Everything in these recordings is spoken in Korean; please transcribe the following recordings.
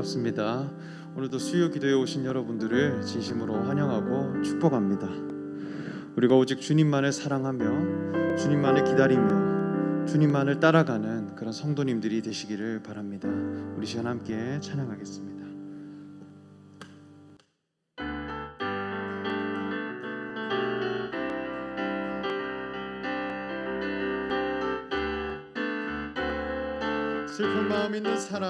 반갑습니다. 오늘도 수요 기도에 오신 여러분들을 진심으로 환영하고 축복합니다. 우리가 오직 주님만을 사랑하며 주님만을 기다리며 주님만을 따라가는 그런 성도님들이 되시기를 바랍니다. 우리 시간 함께 찬양하겠습니다. 슬픈 마음 있는 사람,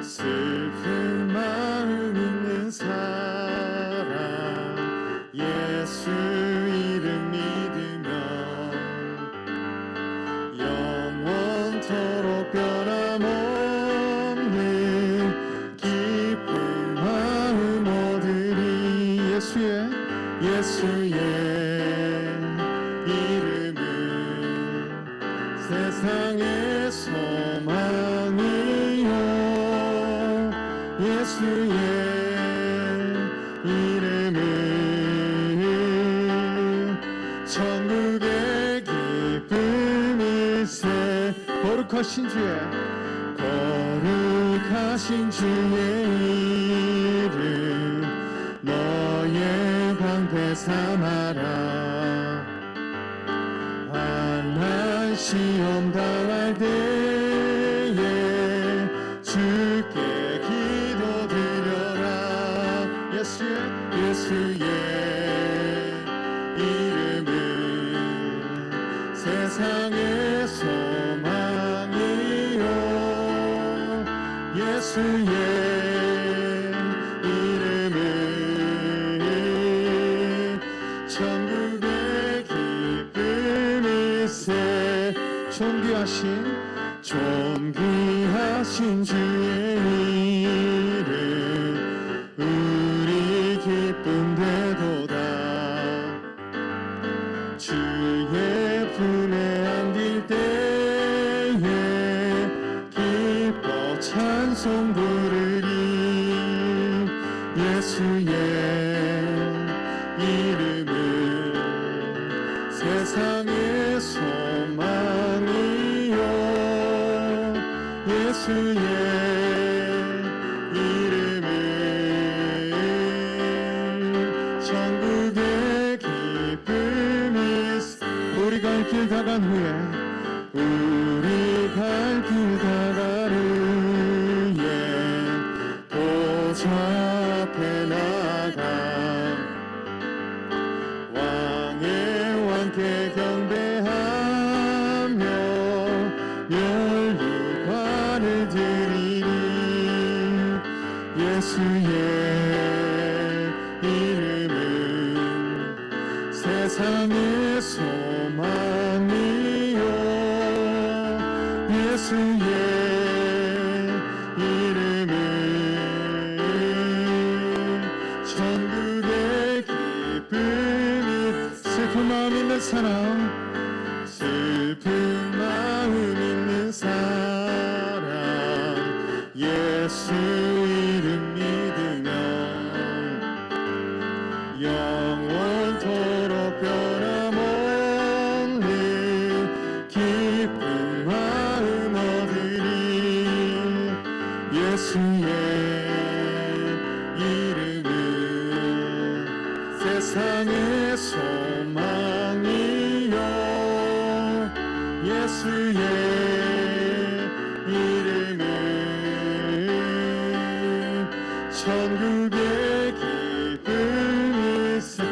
슬픈 마음 있는 사람, 예수 이름 믿으며 영원토록 변함없는 기쁜 마음 얻으리. 예수의 이름은 세상의 소망이요, 예수의 이름은 천국의 기쁨일세. 거룩하신 주의 이름 너의 방패 삼아라. 환난 시험 당할 때에 주께 기도드려라. 예수의 이름은 세상의 소망이요, 예수의 이름은 천국의 기쁨일세. 존귀하신 주의 이름 우리 기쁜데도다. 주의 품에 안길 때에 기뻐 찬송 부르리. 예수의 이름은 세상의 소망이요, 예수의 이름은 천국의 기쁨일세. 우리 갈 길 다간 후에 보좌 앞에 나가 왕의 왕께 경배하며 멸류관을 드리리. 예수의 이름은 세상의 소망이요, 예수의 이름은 천국의 기쁨이. 슬픈 마음 있는 사람, 슬픈 마음 있는 사람, 예수 이름 믿으며 영원토록 변함없는 기쁜 마음 얻으리. 예수의 이름은 세상의 소망이요, 예수의 이름은 천국의 기쁨일세.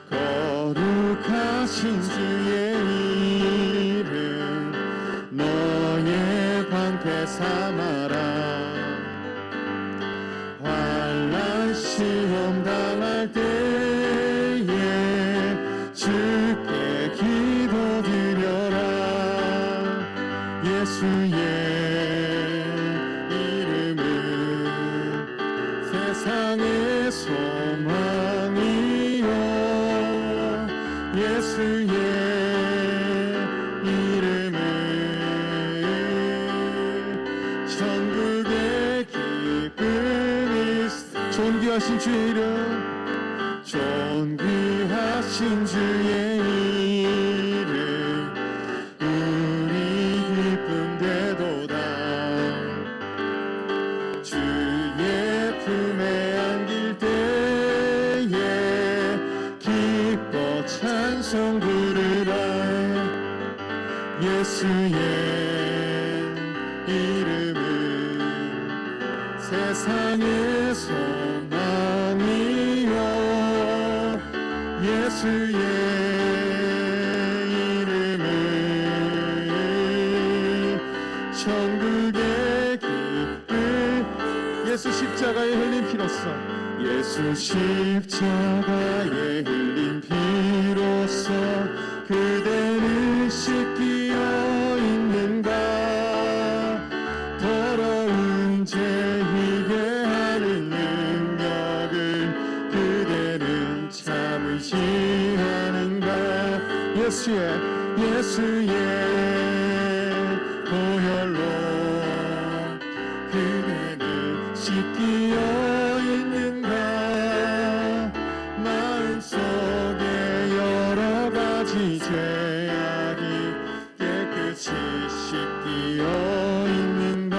거룩하신 주의 이름 너의 방패 삼아라. 환난 시험 당할 때에 주께 기도드려라. 예수의 이름은 세상의 소망이요, 예수의 이름은 천국의 기쁨일세. 존귀하신 주의 이름, 존귀하신 주의 이름 우리 기쁨되도다. 찬송 부르라. 예수의 이름은 세상의 소망이요 예수의 이름은 천국의 길을 예수 십자가에 흘린 피로써 예수 십자가에 흘린 피로써 그대는 씻기어 있는가. 더러운 죄 희게 하는 능력을 그대는 참으시 하는가. 예수의 보혈로 그대는 씻기어 있는가. 마음속에 여러 가지 죄악이 깨끗이 씻기어 있는가.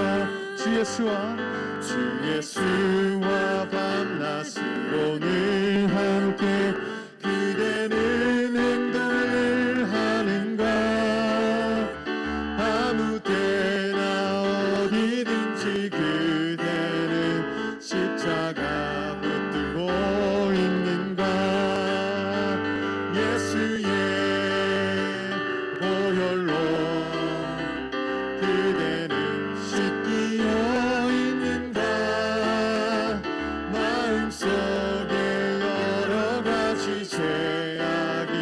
주 예수와 밤낮으로 늘 함께 그대는 행동을 하는가. 아무 때나 어디든지 그대는 십자가 붙들고 있는가. 예수의 보혈로 그대는 씻기어 있는가. 마음속에 여러 가지 죄악이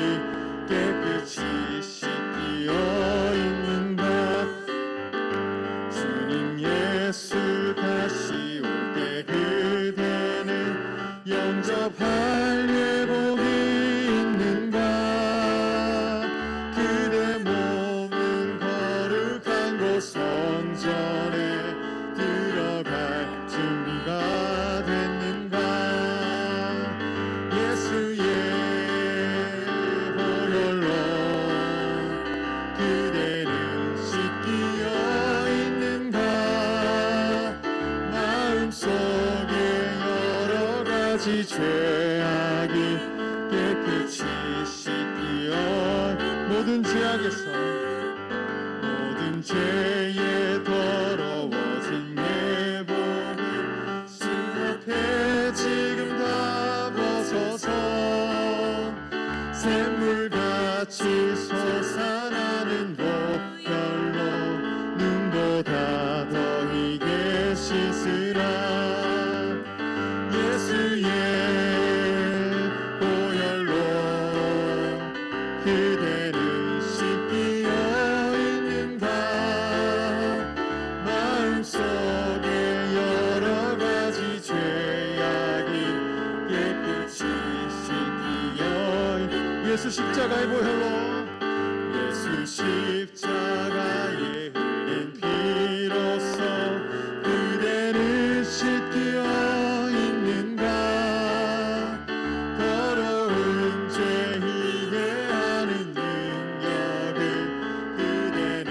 깨끗이 씻기어 있는가. 주님 예수 다시 올 때 그대는 영접할 예복이 있는가. 그대 몸은 거룩한 곳 성전에 들어갈 준비가 됐는가. 예수의 보혈로 그대는 씻기어 있는가. 마음속에 여러 가지 죄악이 깨끗이 씻기어 모든 죄에 더러워진 내 몸을 주 앞에 지금 다 벗어서 샘물같이 솟아나는 보혈로 눈보다 더 희게 씻으라. 예수의 보혈로 그대는 씻기어 있는가. 마음속에 여러 가지 죄악이 깨끗이 씻기어 예수 십자가의 보혈로 예수 십자가에 흘린 피로써 그대는 씻기어 있는가. 더러운 죄 희게 하는 능력을 그대는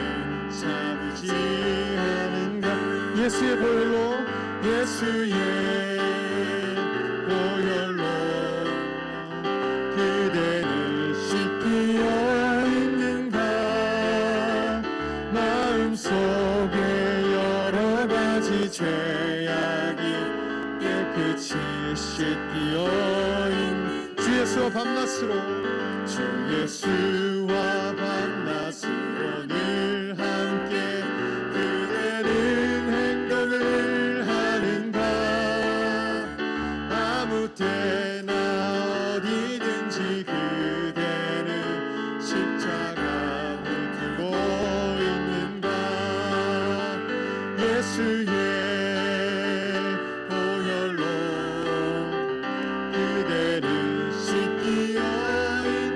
참으시 하는가. 예수의 보혈로 그대는 씻기어 있는가. 마음속에 여러 가지 죄악이 깨끗이 씻기어 있는 주 예수와 밤낮으로 늘 함께 그대는 행동을 하는가. 아무 때나 어디든지 그대는 십자가 붙들고 있는가. 예수의 보혈로 그대는 씻기어 있는가.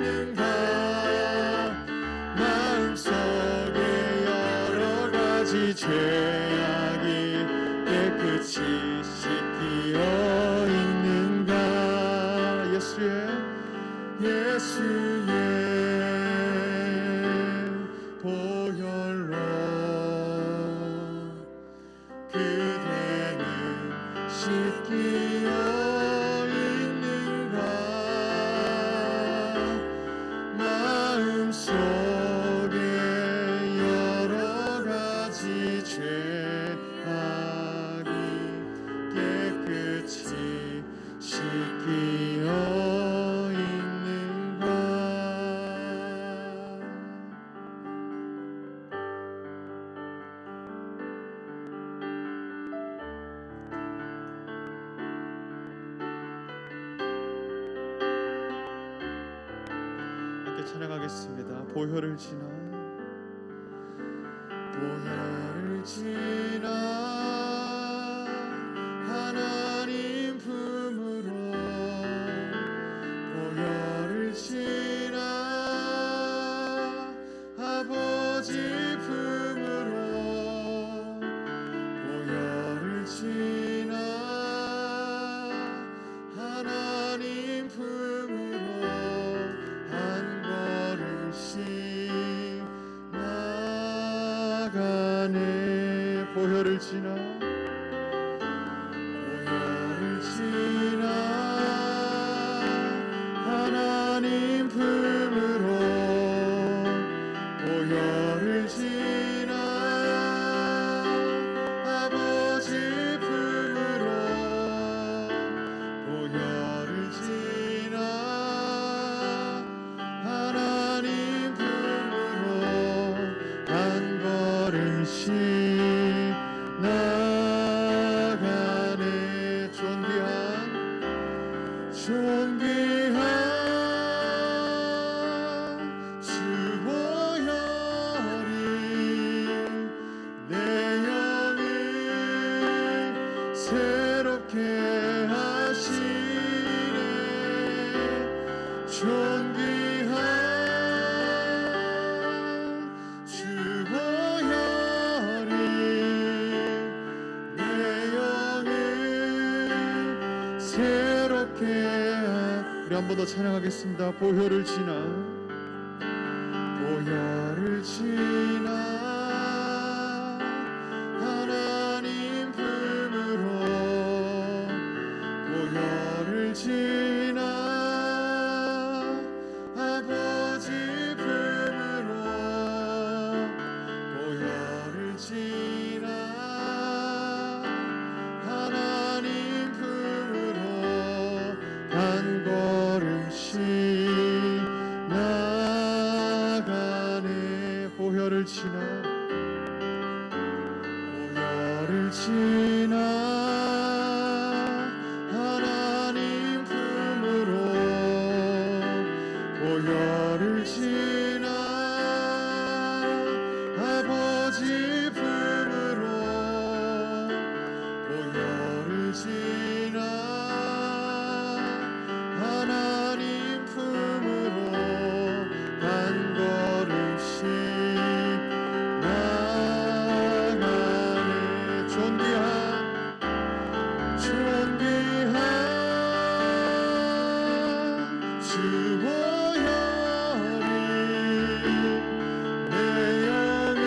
함께 찬양하겠습니다. 보혈을 지나 하나님 품으로 보혈을 지나 아버지 품으로 보혈을 지나 하나님 품으로 한 걸음씩 나가네. 보혈을 지나 하나님 품으로 보혈을 지나 아버지 품으로 보혈을 지나 하나님 품으로 한 걸음씩 나가네. 존귀한 주 보혈이 내 영을 새롭게 하시네. 존귀한 주 보혈이 내 영을 새롭게. 우리 한 번 더 찬양하겠습니다. 보혈을 지나 하나님 품으로 보혈을 지나 아버지 품으로 보혈을 지나 하나님 품으로 한 걸음씩 나가네. 보혈을 지나 하나님 품으로 보혈을 지나 아버지 품으로 보혈을 지나 하나님 품으로 한 걸음씩 나가네. 존귀한 주 보혈이 내 영을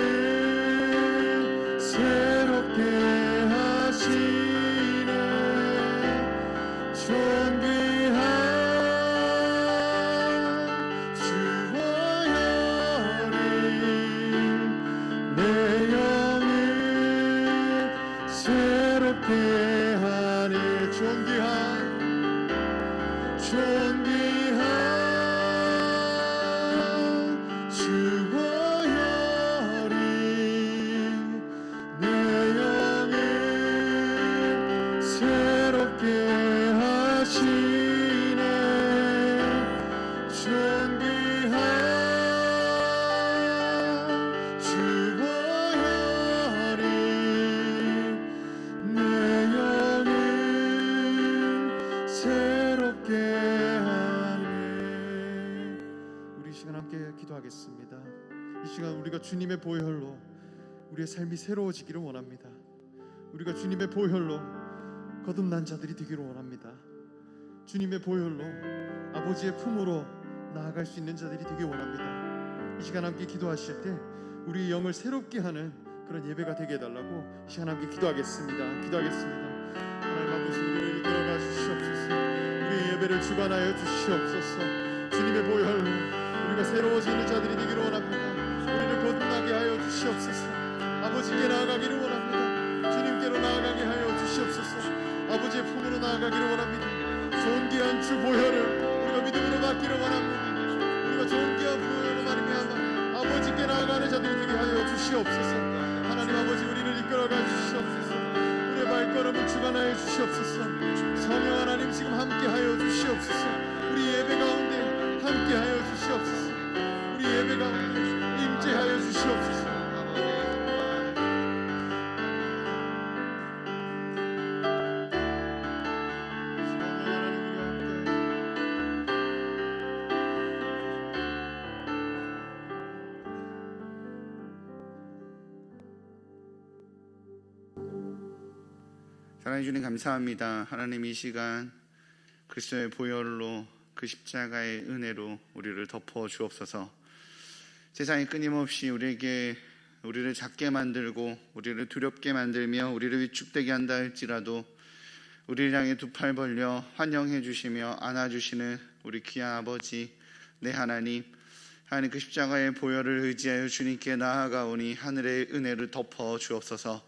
새롭게 하시네. 존귀한 주 보혈이 내 영을 새롭게 하네. 존귀한 주 보혈이 내 영을 새롭게 하시네. 존귀한 주 보혈이 내 영을 새롭게 하네. 우리 이 시간 함께 기도하겠습니다. 이 시간 우리가 주님의 보혈로 우리의 삶이 새로워지기를 원합니다. 우리가 주님의 보혈로 거듭난 자들이 되기를 원합니다. 주님의 보혈로 아버지의 품으로 나아갈 수 있는 자들이 되기 원합니다. 이 시간 함께 기도하실 때 우리 영을 새롭게 하는 그런 예배가 되게 해달라고 이 시간 함께 기도하겠습니다. 하나님 아버지, 우리를 이끌어가 주시옵소서. 우리의 예배를 주관하여 주시옵소서. 주님의 보혈로 우리가 새로워지는 자들이 되기를 원합니다. 우리를 거듭나게 하여 주시옵소서. 아버지께 나아가기를 원합니다. 주님께로 나아가게 하여 주시옵소서. 아버지의 품으로 나아가기를 원합니다. 존귀한 주 보혈을 우리가 믿음으로 받기를 원합니다. 우리가 존귀한 보혈로 말미암아 아버지께 나아가는 자들이 되게 하여 주시옵소서. 하나님 아버지, 우리를 이끌어가 주시옵소서. 우리의 발걸음을 주관하여 주시옵소서. 성령 하나님, 지금 함께하여 주시옵소서. 우리 예배 가운데 함께하여 주시옵소서. 임재하여 주시옵소서. 사랑해 주님 감사합니다. 하나님, 이 시간 그리스도의 보혈로 그 십자가의 은혜로 우리를 덮어 주옵소서. 세상이 끊임없이 우리를 작게 만들고 우리를 두렵게 만들며 우리를 위축되게 한다 할지라도 우리를 향해 두 팔 벌려 환영해 주시며 안아주시는 우리 귀한 아버지, 내 하나님, 그 십자가의 보혈을 의지하여 주님께 나아가오니 하늘의 은혜를 덮어 주옵소서.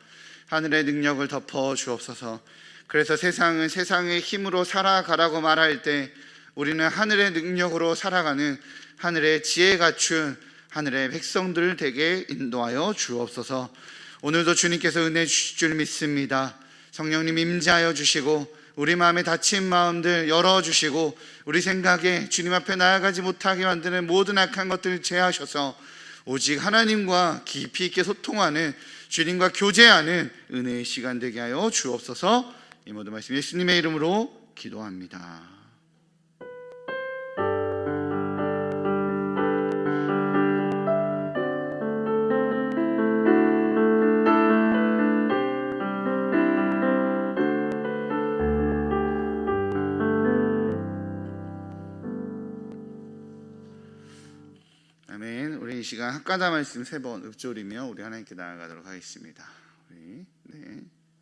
하늘의 능력을 덮어 주옵소서. 그래서 세상은 세상의 힘으로 살아가라고 말할 때 우리는 하늘의 능력으로 살아가는 하늘의 지혜 갖춘 하늘의 백성들 되게 인도하여 주옵소서. 오늘도 주님께서 은혜 주실 줄 믿습니다. 성령님 임재하여 주시고 우리 마음에 닫힌 마음들 열어주시고 우리 생각에 주님 앞에 나아가지 못하게 만드는 모든 악한 것들을 제하셔서 오직 하나님과 깊이 있게 소통하는, 주님과 교제하는 은혜의 시간 되게 하여 주옵소서. 이 모든 말씀 예수님의 이름으로 기도합니다. 아멘. 우리 이 시간 학가다 말씀 3번 읊조리며 우리 하나님께 나아가도록 하겠습니다. 우리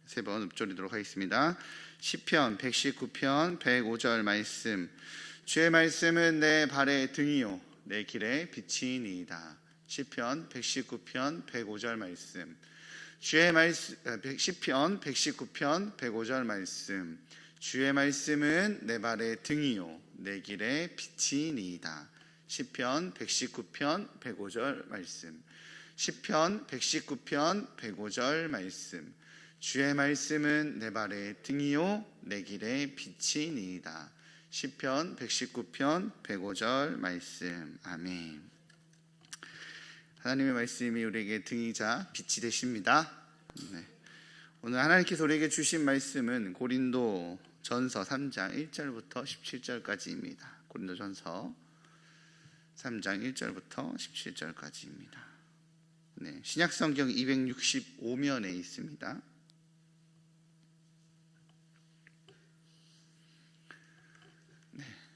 세 번 읊조리도록 하겠습니다. 시편 119편 105절 말씀. 주의 말씀은 내 발의 등이요 내 길의 빛이니이다. 시편 119편 105절 말씀. 시편 119편 105절 말씀. 주의 말씀은 내 발의 등이요 내 길의 빛이니이다. 시편 119편 105절 말씀. 시편 119편 105절 말씀. 주의 말씀은 내 발의 등이요 내 길의 빛이니이다. 시편 119편 105절 말씀. 아멘. 하나님의 말씀이 우리에게 등이자 빛이 되십니다. 오늘 하나님께서 우리에게 주신 말씀은 고린도 전서 3장 1절부터 17절까지입니다. 고린도 전서 3장 1절부터 17절까지입니다. 신약성경 265면에 있습니다.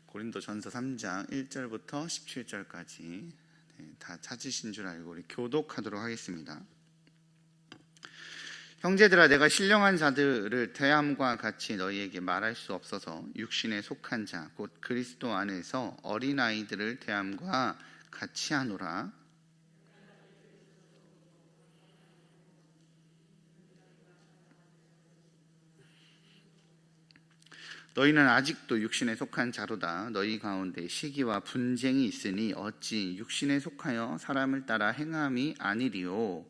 고린도 전서 3장 1절부터 17절까지 다 찾으신 줄 알고 우리 교독하도록 하겠습니다. 형제들아, 내가 신령한 자들을 대함과 같이 너희에게 말할 수 없어서 육신에 속한 자 곧 그리스도 안에서 어린아이들을 대함과 같이 하노라. 너희는 아직도 육신에 속한 자로다. 너희 가운데 시기와 분쟁이 있으니 어찌 육신에 속하여 사람을 따라 행함이 아니리요.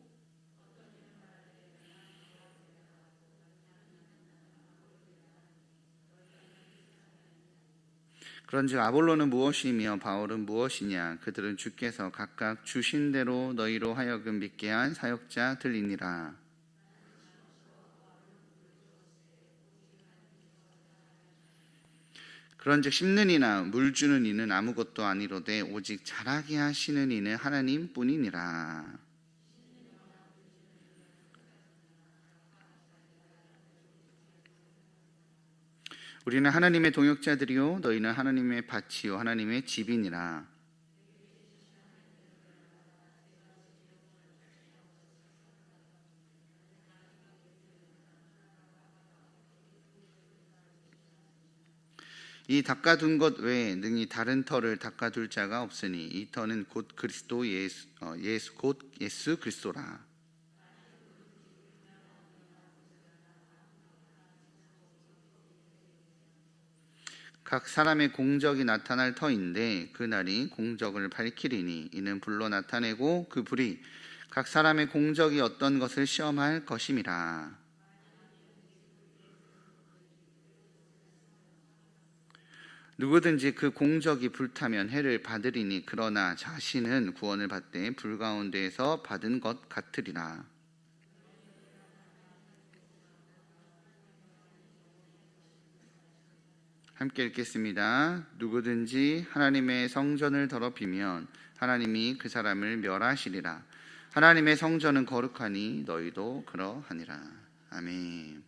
그런즉 아볼로는 무엇이며 바울은 무엇이냐? 그들은 주께서 각각 주신 대로 너희로 하여금 믿게 한 사역자들이니라. 그런즉 심는 이나 물 주는 이는 아무것도 아니로되 오직 자라게 하시는 이는 하나님 뿐이니라. 우리는 하나님의 동역자들이요 너희는 하나님의 밭이요 하나님의 집이니라. 이 닦아둔 것 외에 능히 다른 터를 닦아둘 자가 없으니 이 터는 곧 그리스도 곧 예수 그리스도라. 각 사람의 공적이 나타날 터인데 그 날이 공적을 밝히리니 이는 불로 나타내고 그 불이 각 사람의 공적이 어떤 것을 시험할 것임이라. 누구든지 그 공적이 불타면 해를 받으리니 그러나 자신은 구원을 받되 불 가운데에서 받은 것 같으리라. 함께 읽겠습니다. 누구든지 하나님의 성전을 더럽히면 하나님이 그 사람을 멸하시리라. 하나님의 성전은 거룩하니 너희도 그러하니라. 아멘.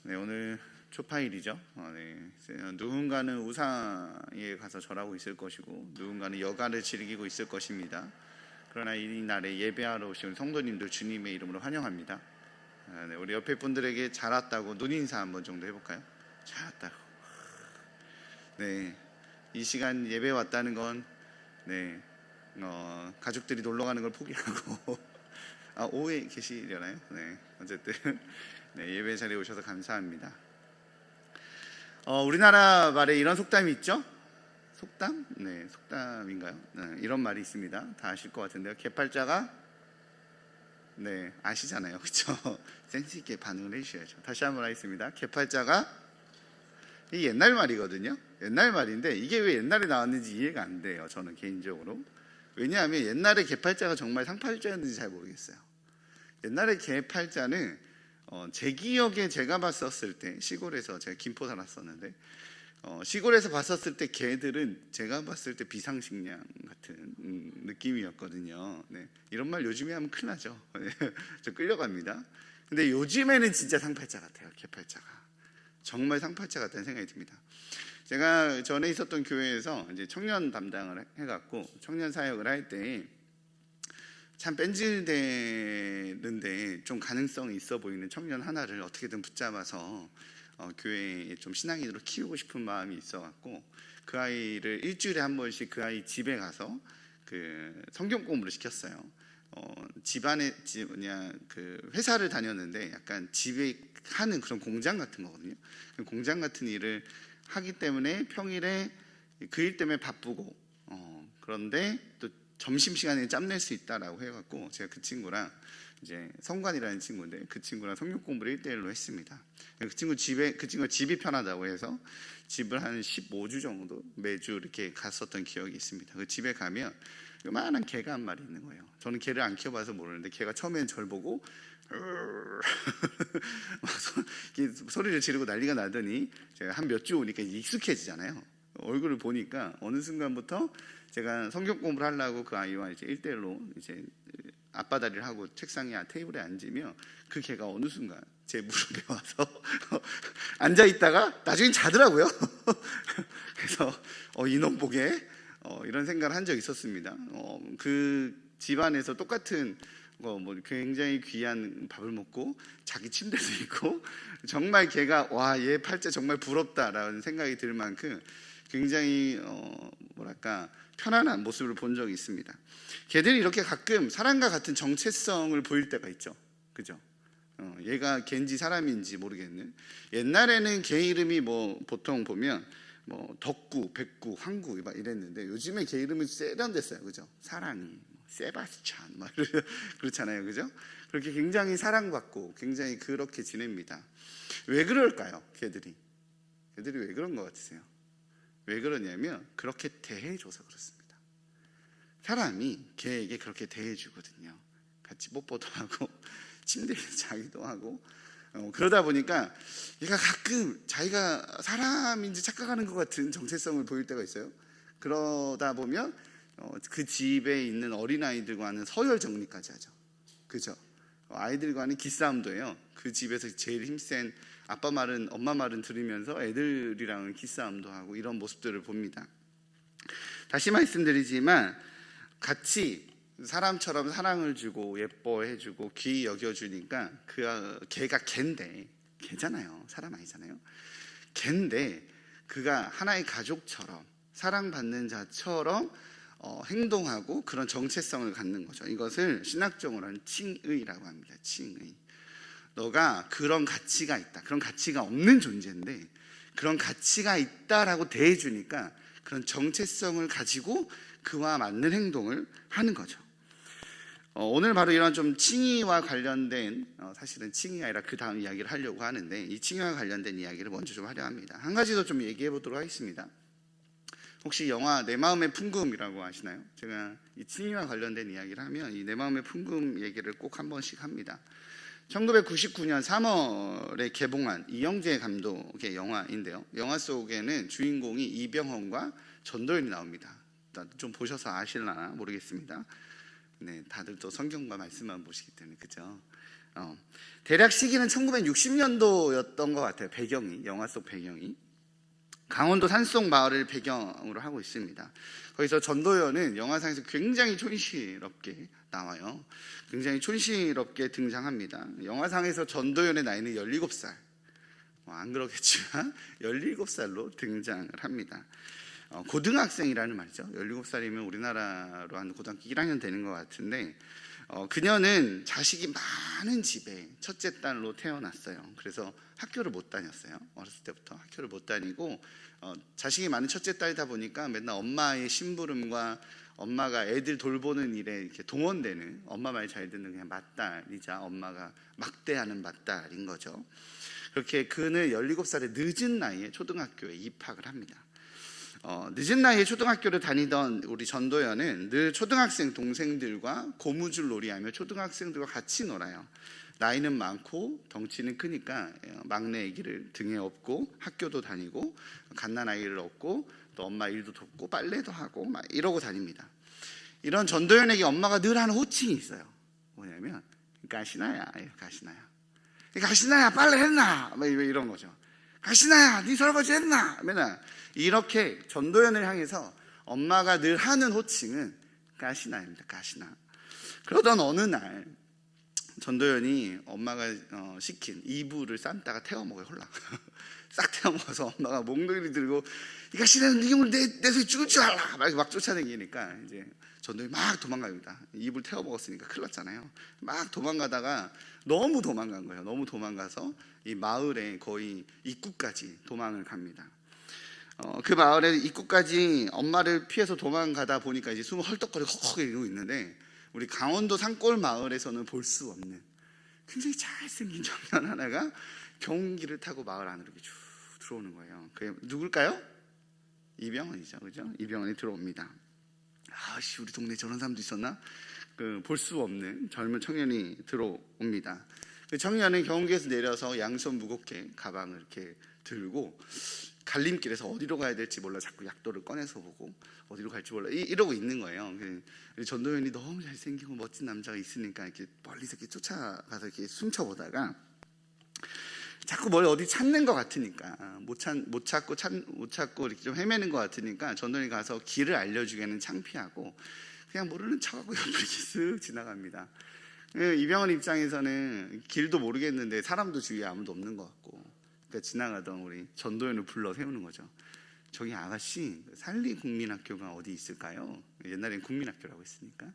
네, 오늘 초파일이죠. 누군가는 우상에 가서 절하고 있을 것이고 누군가는 여가를 즐기고 있을 것입니다. 그러나 이 날에 예배하러 오신 성도님들 주님의 이름으로 환영합니다. 네, 우리 옆에 분들에게 잘 왔다고 눈인사 한번 정도 해볼까요? 잘 왔다고. 네, 이 시간 예배 왔다는 건 가족들이 놀러 가는 걸 포기하고 오후에 계시려나요? 네, 어쨌든 예배 자리에 오셔서 감사합니다. 우리나라 말에 이런 속담이 있죠? 속담? 네, 속담인가요? 네, 이런 말이 있습니다. 다 아실 것 같은데요. 개팔자가 아시잖아요, 그렇죠? 센스 있게 반응을 해주셔야죠. 다시 한번 하겠습니다. 개팔자가 이 옛날 말이거든요. 옛날 말인데 이게 왜 옛날에 나왔는지 이해가 안 돼요. 저는 개인적으로. 왜냐하면 옛날에 개팔자가 정말 상팔자였는지 잘 모르겠어요. 옛날에 개팔자는 제 기억에 제가 봤었을 때 시골에서 제가 김포 살았었는데 시골에서 봤었을 때 개들은 제가 봤을 때 비상식량 같은 느낌이었거든요. 네. 이런 말 요즘에 하면 큰일 나죠. 저 끌려갑니다. 근데 요즘에는 진짜 상팔자 같아요. 개팔자가. 정말 상팔자 같다는 생각이 듭니다. 제가 전에 있었던 교회에서 이제 청년 담당을 해갖고 청년 사역을 할 때 참 뺀질되는데 좀 가능성이 있어 보이는 청년 하나를 어떻게든 붙잡아서 교회에 좀 신앙인으로 키우고 싶은 마음이 있어갖고 그 아이를 일주일에 한 번씩 그 아이 집에 가서 그 성경 공부를 시켰어요. 그 회사를 다녔는데 약간 집에 하는 그런 공장 같은 거거든요. 공장 같은 일을 하기 때문에 평일에 그 일 때문에 바쁘고 그런데 또 점심시간에 짬낼 수 있다라고 해갖고 제가 그 친구랑 이제 성관이라는 친구인데 그 친구랑 성경 공부를 1대1로 했습니다. 그 친구가 집이 편하다고 해서 집을 한 15주 정도 매주 이렇게 갔었던 기억이 있습니다. 그 집에 가면 요만한 개가 한 마리 있는 거예요. 저는 개를 안 키워봐서 모르는데 개가 처음엔 절 보고 소리를 지르고 난리가 나더니 제가 한 몇 주 오니까 익숙해지잖아요. 얼굴을 보니까 어느 순간부터 제가 성경 공부를 하려고 그 아이와 이제 1대1로 이제 앞바다리를 하고 책상에 테이블에 앉으며 그 개가 어느 순간 제 무릎에 와서 앉아 있다가 나중엔 자더라고요. 그래서 이놈 보게 이런 생각을 한 적이 있었습니다. 그 집안에서 똑같은 뭐 굉장히 귀한 밥을 먹고 자기 침대도 있고 정말 걔가 와, 얘 팔자 정말 부럽다라는 생각이 들 만큼 굉장히 편안한 모습을 본 적이 있습니다. 걔들이 이렇게 가끔 사람과 같은 정체성을 보일 때가 있죠. 그죠? 얘가 걘지 사람인지 모르겠는. 옛날에는 걔 이름이 뭐 보통 보면 뭐 덕구, 백구, 황구 막 이랬는데 요즘에 걔 이름은 세련됐어요. 그죠? 사랑이, 세바스찬 막 그렇잖아요. 그죠? 그렇게 굉장히 사랑받고 굉장히 그렇게 지냅니다. 왜 그럴까요? 걔들이 왜 그런 것 같으세요? 왜 그러냐면 그렇게 대해줘서 그렇습니다. 사람이 걔에게 그렇게 대해주거든요. 같이 뽀뽀도 하고 침대에서 자기도 하고 그러다 보니까 얘가 가끔 자기가 사람인지 착각하는 것 같은 정체성을 보일 때가 있어요. 그러다 보면 그 집에 있는 어린아이들과는 서열 정리까지 하죠. 그죠? 아이들과는 기싸움도 해요. 그 집에서 제일 힘센 아빠 말은 엄마 말은 들으면서 애들이랑은 기싸움도 하고 이런 모습들을 봅니다. 다시 말씀드리지만 같이 사람처럼 사랑을 주고 예뻐해주고 귀히 여겨주니까 그 걔가 걔잖아요. 사람 아니잖아요. 걔인데 그가 하나의 가족처럼 사랑받는 자처럼 행동하고 그런 정체성을 갖는 거죠. 이것을 신학적으로는 칭의라고 합니다. 칭의. 너가 그런 가치가 있다. 그런 가치가 없는 존재인데 그런 가치가 있다라고 대해주니까 그런 정체성을 가지고 그와 맞는 행동을 하는 거죠. 오늘 바로 이런 좀 칭의와 관련된 사실은 칭의가 아니라 그 다음 이야기를 하려고 하는데 이 칭의와 관련된 이야기를 먼저 좀 하려 합니다. 한 가지 더 좀 얘기해 보도록 하겠습니다. 혹시 영화 내 마음의 풍금이라고 아시나요? 제가 이 칭의와 관련된 이야기를 하면 이 내 마음의 풍금 얘기를 꼭 한 번씩 합니다. 1999년 3월에 개봉한 이영재 감독의 영화인데요. 영화 속에는 주인공이 이병헌과 전도연이 나옵니다. 좀 보셔서 아실라나 모르겠습니다. 네, 다들 또 성경과 말씀만 보시기 때문에 그죠? 대략 시기는 1960년도였던 것 같아요. 배경이, 영화 속 배경이 강원도 산속 마을을 배경으로 하고 있습니다. 거기서 전도연은 영화상에서 굉장히 촌스럽게 나와요. 굉장히 촌스럽게 등장합니다. 영화상에서 전도연의 나이는 17살. 안 그러겠지만 17살로 등장을 합니다. 고등학생이라는 말이죠. 17살이면 우리나라로 한 고등학교 1학년 되는 것 같은데 그녀는 자식이 많은 집에 첫째 딸로 태어났어요. 그래서 학교를 못 다녔어요. 어렸을 때부터 학교를 못 다니고 자식이 많은 첫째 딸이다 보니까 맨날 엄마의 심부름과 엄마가 애들 돌보는 일에 이렇게 동원되는, 엄마 말 잘 듣는 그냥 맏딸이자 엄마가 막대하는 맏딸인 거죠. 그렇게 그는 17살의 늦은 나이에 초등학교에 입학을 합니다. 늦은 나이에 초등학교를 다니던 우리 전도연은 늘 초등학생 동생들과 고무줄 놀이하며 초등학생들과 같이 놀아요. 나이는 많고 덩치는 크니까 막내 아기를 등에 업고 학교도 다니고 갓난아이를 업고 또 엄마 일도 돕고 빨래도 하고 막 이러고 다닙니다. 이런 전도연에게 엄마가 늘 하는 호칭이 있어요. 뭐냐면 가시나야, 가시나야 빨래 했나, 막 이런 거죠. 가시나야 네 설거지 했나, 맨날 이렇게 전도연을 향해서 엄마가 늘 하는 호칭은 가시나입니다. 가시나. 그러던 어느 날 전도연이 엄마가 시킨 이불을 싼다가 태워 먹어요. 홀라 싹 태워 먹어서 엄마가 몽둥이를 들고 이 가시나는 네 힘을 내 손에 죽을 줄 알아 막 쫓아다니니까 이제 전도연이 막 도망갑니다. 이불 태워 먹었으니까 큰일 났잖아요. 막 도망가다가 너무 도망간 거예요. 너무 도망가서 이 마을의 거의 입구까지 도망을 갑니다. 그 마을의 입구까지 엄마를 피해서 도망가다 보니까 이제 숨을 헐떡거리고 헉헉거리고 있는데 우리 강원도 산골 마을에서는 볼 수 없는 굉장히 잘생긴 청년 하나가 경운기를 타고 마을 안으로 이렇게 쭉 들어오는 거예요. 그게 누굴까요? 이병헌이죠, 그죠? 이병헌이 들어옵니다. 아씨, 우리 동네에 저런 사람도 있었나? 볼 수 없는 젊은 청년이 들어옵니다. 그 청년은 경운기에서 내려서 양손 무겁게 가방을 이렇게 들고 갈림길에서 어디로 가야 될지 몰라 자꾸 약도를 꺼내서 보고 어디로 갈지 몰라 이러고 있는 거예요. 전도연이 너무 잘생기고 멋진 남자가 있으니까 이렇게 멀리서 이렇게 쫓아가서 이렇게 숨쳐보다가 자꾸 뭘 어디 찾는 것 같으니까 못 찾고 이렇게 좀 헤매는 것 같으니까 전도연이 가서 길을 알려주기에는 창피하고 그냥 모르는 척하고 옆으로 이렇게 쓱 지나갑니다. 이병헌 입장에서는 길도 모르겠는데 사람도 주위에 아무도 없는 것 같고 지나가던 우리 전도연을 불러 세우는 거죠. 저기 아가씨, 산리국민학교가 어디 있을까요? 옛날엔 국민학교라고 했으니까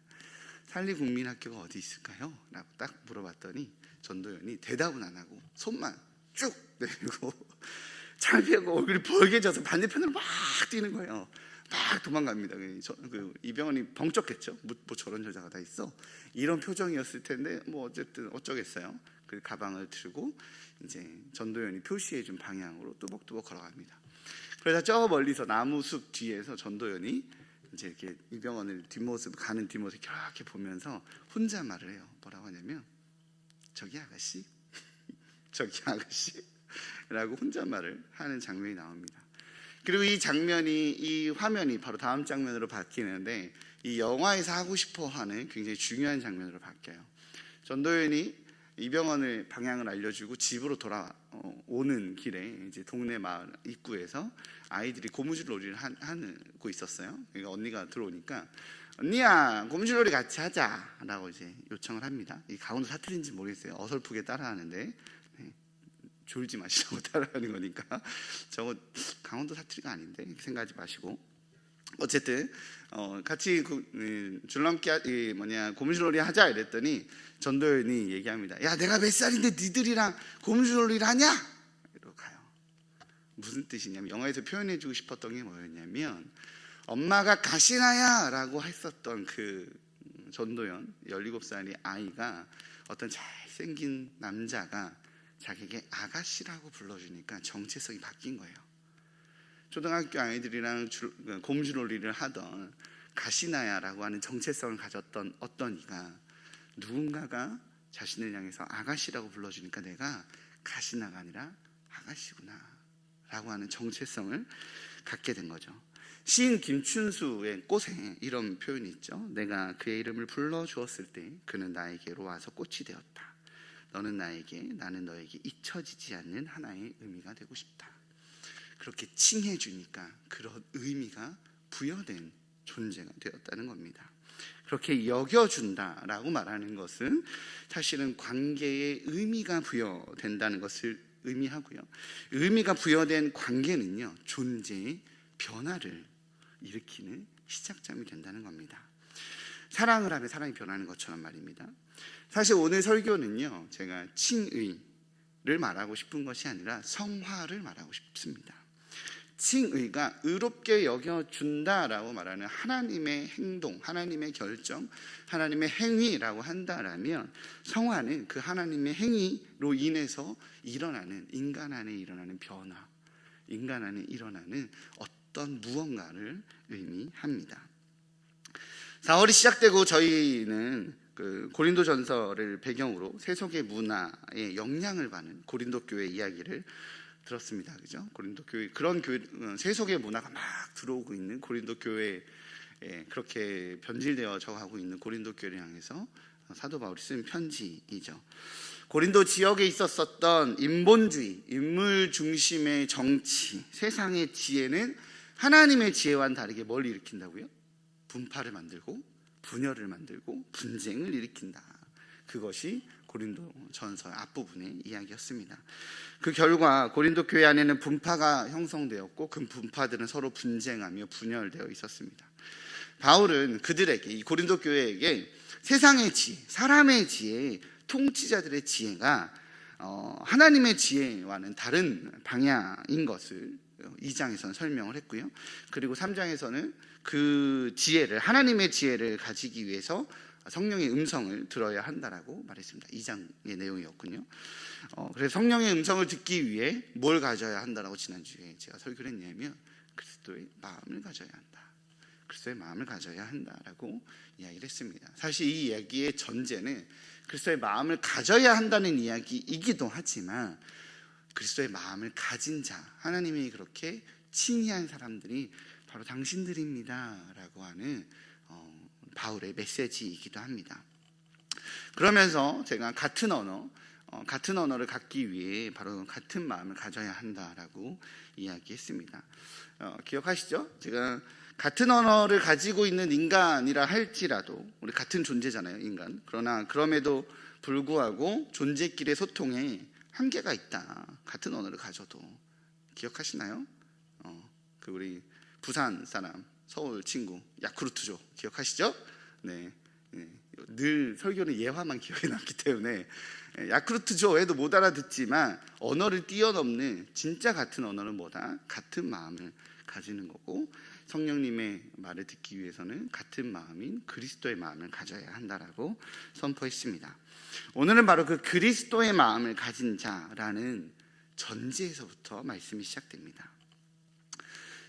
산리국민학교가 어디 있을까요? 라고 딱 물어봤더니 전도연이 대답은 안 하고 손만 쭉 내밀고 창피하고 얼굴이 벌개져서 반대편으로 막 뛰는 거예요. 막 도망갑니다. 이병헌이 벙쪘겠죠. 뭐 저런 여자가 다 있어. 이런 표정이었을 텐데 뭐 어쨌든 어쩌겠어요. 그 가방을 들고 이제 전도연이 표시해준 방향으로 뚜벅뚜벅 걸어갑니다. 그러다 저 멀리서 나무숲 뒤에서 전도연이 이제 이렇게 이병헌을 가는 뒷모습 이렇게 보면서 혼자 말을 해요. 뭐라고 하냐면 저기 아가씨, 저기 아가씨라고 혼자 말을 하는 장면이 나옵니다. 그리고 이 화면이 바로 다음 장면으로 바뀌는데 이 영화에서 하고 싶어하는 굉장히 중요한 장면으로 바뀌어요. 전도연이 이병헌을 방향을 알려주고 집으로 돌아오는 길에 이제 동네 마을 입구에서 아이들이 고무줄 놀이를 하고 있었어요. 그러니까 언니가 들어오니까 언니야 고무줄 놀이 같이 하자라고 이제 요청을 합니다. 이 강원도 사투리인지 모르겠어요. 어설프게 따라하는데 졸지 마시라고 따라하는 거니까 저거 강원도 사투리가 아닌데 이렇게 생각하지 마시고 어쨌든 같이 줄넘기 고무줄놀이 하자 이랬더니 전도연이 얘기합니다. 야 내가 몇 살인데 니들이랑 고무줄놀이를 하냐? 이러고 가요. 무슨 뜻이냐면 영화에서 표현해주고 싶었던 게 뭐였냐면 엄마가 가시나야 라고 했었던 그 전도연 17살의 아이가 어떤 잘생긴 남자가 자기에게 아가씨라고 불러주니까 정체성이 바뀐 거예요. 초등학교 아이들이랑 곰주놀이를 하던 가시나야라고 하는 정체성을 가졌던 어떤 이가 누군가가 자신을 향해서 아가씨라고 불러주니까 내가 가시나가 아니라 아가씨구나 라고 하는 정체성을 갖게 된 거죠. 시인 김춘수의 꽃에 이런 표현이 있죠. 내가 그의 이름을 불러주었을 때 그는 나에게로 와서 꽃이 되었다. 너는 나에게, 나는 너에게 잊혀지지 않는 하나의 의미가 되고 싶다. 그렇게 칭해주니까 그런 의미가 부여된 존재가 되었다는 겁니다. 그렇게 여겨준다라고 말하는 것은 사실은 관계에 의미가 부여된다는 것을 의미하고요. 의미가 부여된 관계는요, 존재의 변화를 일으키는 시작점이 된다는 겁니다. 사랑을 하면 사랑이 변하는 것처럼 말입니다. 사실 오늘 설교는요, 제가 칭의를 말하고 싶은 것이 아니라 성화를 말하고 싶습니다. 칭의가 의롭게 여겨준다라고 말하는 하나님의 행동, 하나님의 결정, 하나님의 행위라고 한다라면, 성화는 그 하나님의 행위로 인해서 일어나는, 인간 안에 일어나는 변화, 인간 안에 일어나는 어떤 무언가를 의미합니다. 4월이 시작되고 저희는 고린도전서를 배경으로 세속의 문화에 영향을 받는 고린도 교회 이야기를 들었습니다. 그죠? 고린도 교회, 그런 교회, 세속의 문화가 막 들어오고 있는 고린도 교회에 그렇게 변질되어져 가고 있는 고린도 교회를 향해서 사도 바울이 쓴 편지이죠. 고린도 지역에 있었던 인본주의, 인물 중심의 정치, 세상의 지혜는 하나님의 지혜와는 다르게 뭘 일으킨다고요? 분파를 만들고 분열을 만들고 분쟁을 일으킨다. 그것이 고린도 전서 앞부분의 이야기였습니다. 그 결과 고린도 교회 안에는 분파가 형성되었고 그 분파들은 서로 분쟁하며 분열되어 있었습니다. 바울은 그들에게, 이 고린도 교회에게 세상의 지혜, 사람의 지혜, 통치자들의 지혜가 하나님의 지혜와는 다른 방향인 것을 2장에서는 설명을 했고요. 그리고 3장에서는 그 지혜를, 하나님의 지혜를 가지기 위해서 성령의 음성을 들어야 한다라고 말했습니다. 2장의 내용이었군요. 그래서 성령의 음성을 듣기 위해 뭘 가져야 한다라고 지난주에 제가 설교를 했냐면 그리스도의 마음을 가져야 한다. 그리스도의 마음을 가져야 한다라고 이야기를 했습니다. 사실 이 이야기의 전제는 그리스도의 마음을 가져야 한다는 이야기이기도 하지만 그리스도의 마음을 가진 자, 하나님이 그렇게 칭의한 사람들이 바로 당신들입니다 라고 하는 바울의 메시지이기도 합니다. 그러면서 제가 같은 언어를 갖기 위해 바로 같은 마음을 가져야 한다라고 이야기했습니다. 기억하시죠? 제가 같은 언어를 가지고 있는 인간이라 할지라도 우리 같은 존재잖아요, 인간. 그러나 그럼에도 불구하고 존재끼리의 소통에 한계가 있다. 같은 언어를 가져도. 기억하시나요? 그 우리 부산 사람, 서울 친구 야쿠르트조 기억하시죠? 네. 늘 설교는 예화만 기억에 남기 때문에 야쿠르트조에도 못 알아듣지만 언어를 뛰어넘는 진짜 같은 언어는 뭐다? 같은 마음을 가지는 거고, 성령님의 말을 듣기 위해서는 같은 마음인 그리스도의 마음을 가져야 한다라고 선포했습니다. 오늘은 바로 그 그리스도의 마음을 가진 자라는 전제에서부터 말씀이 시작됩니다.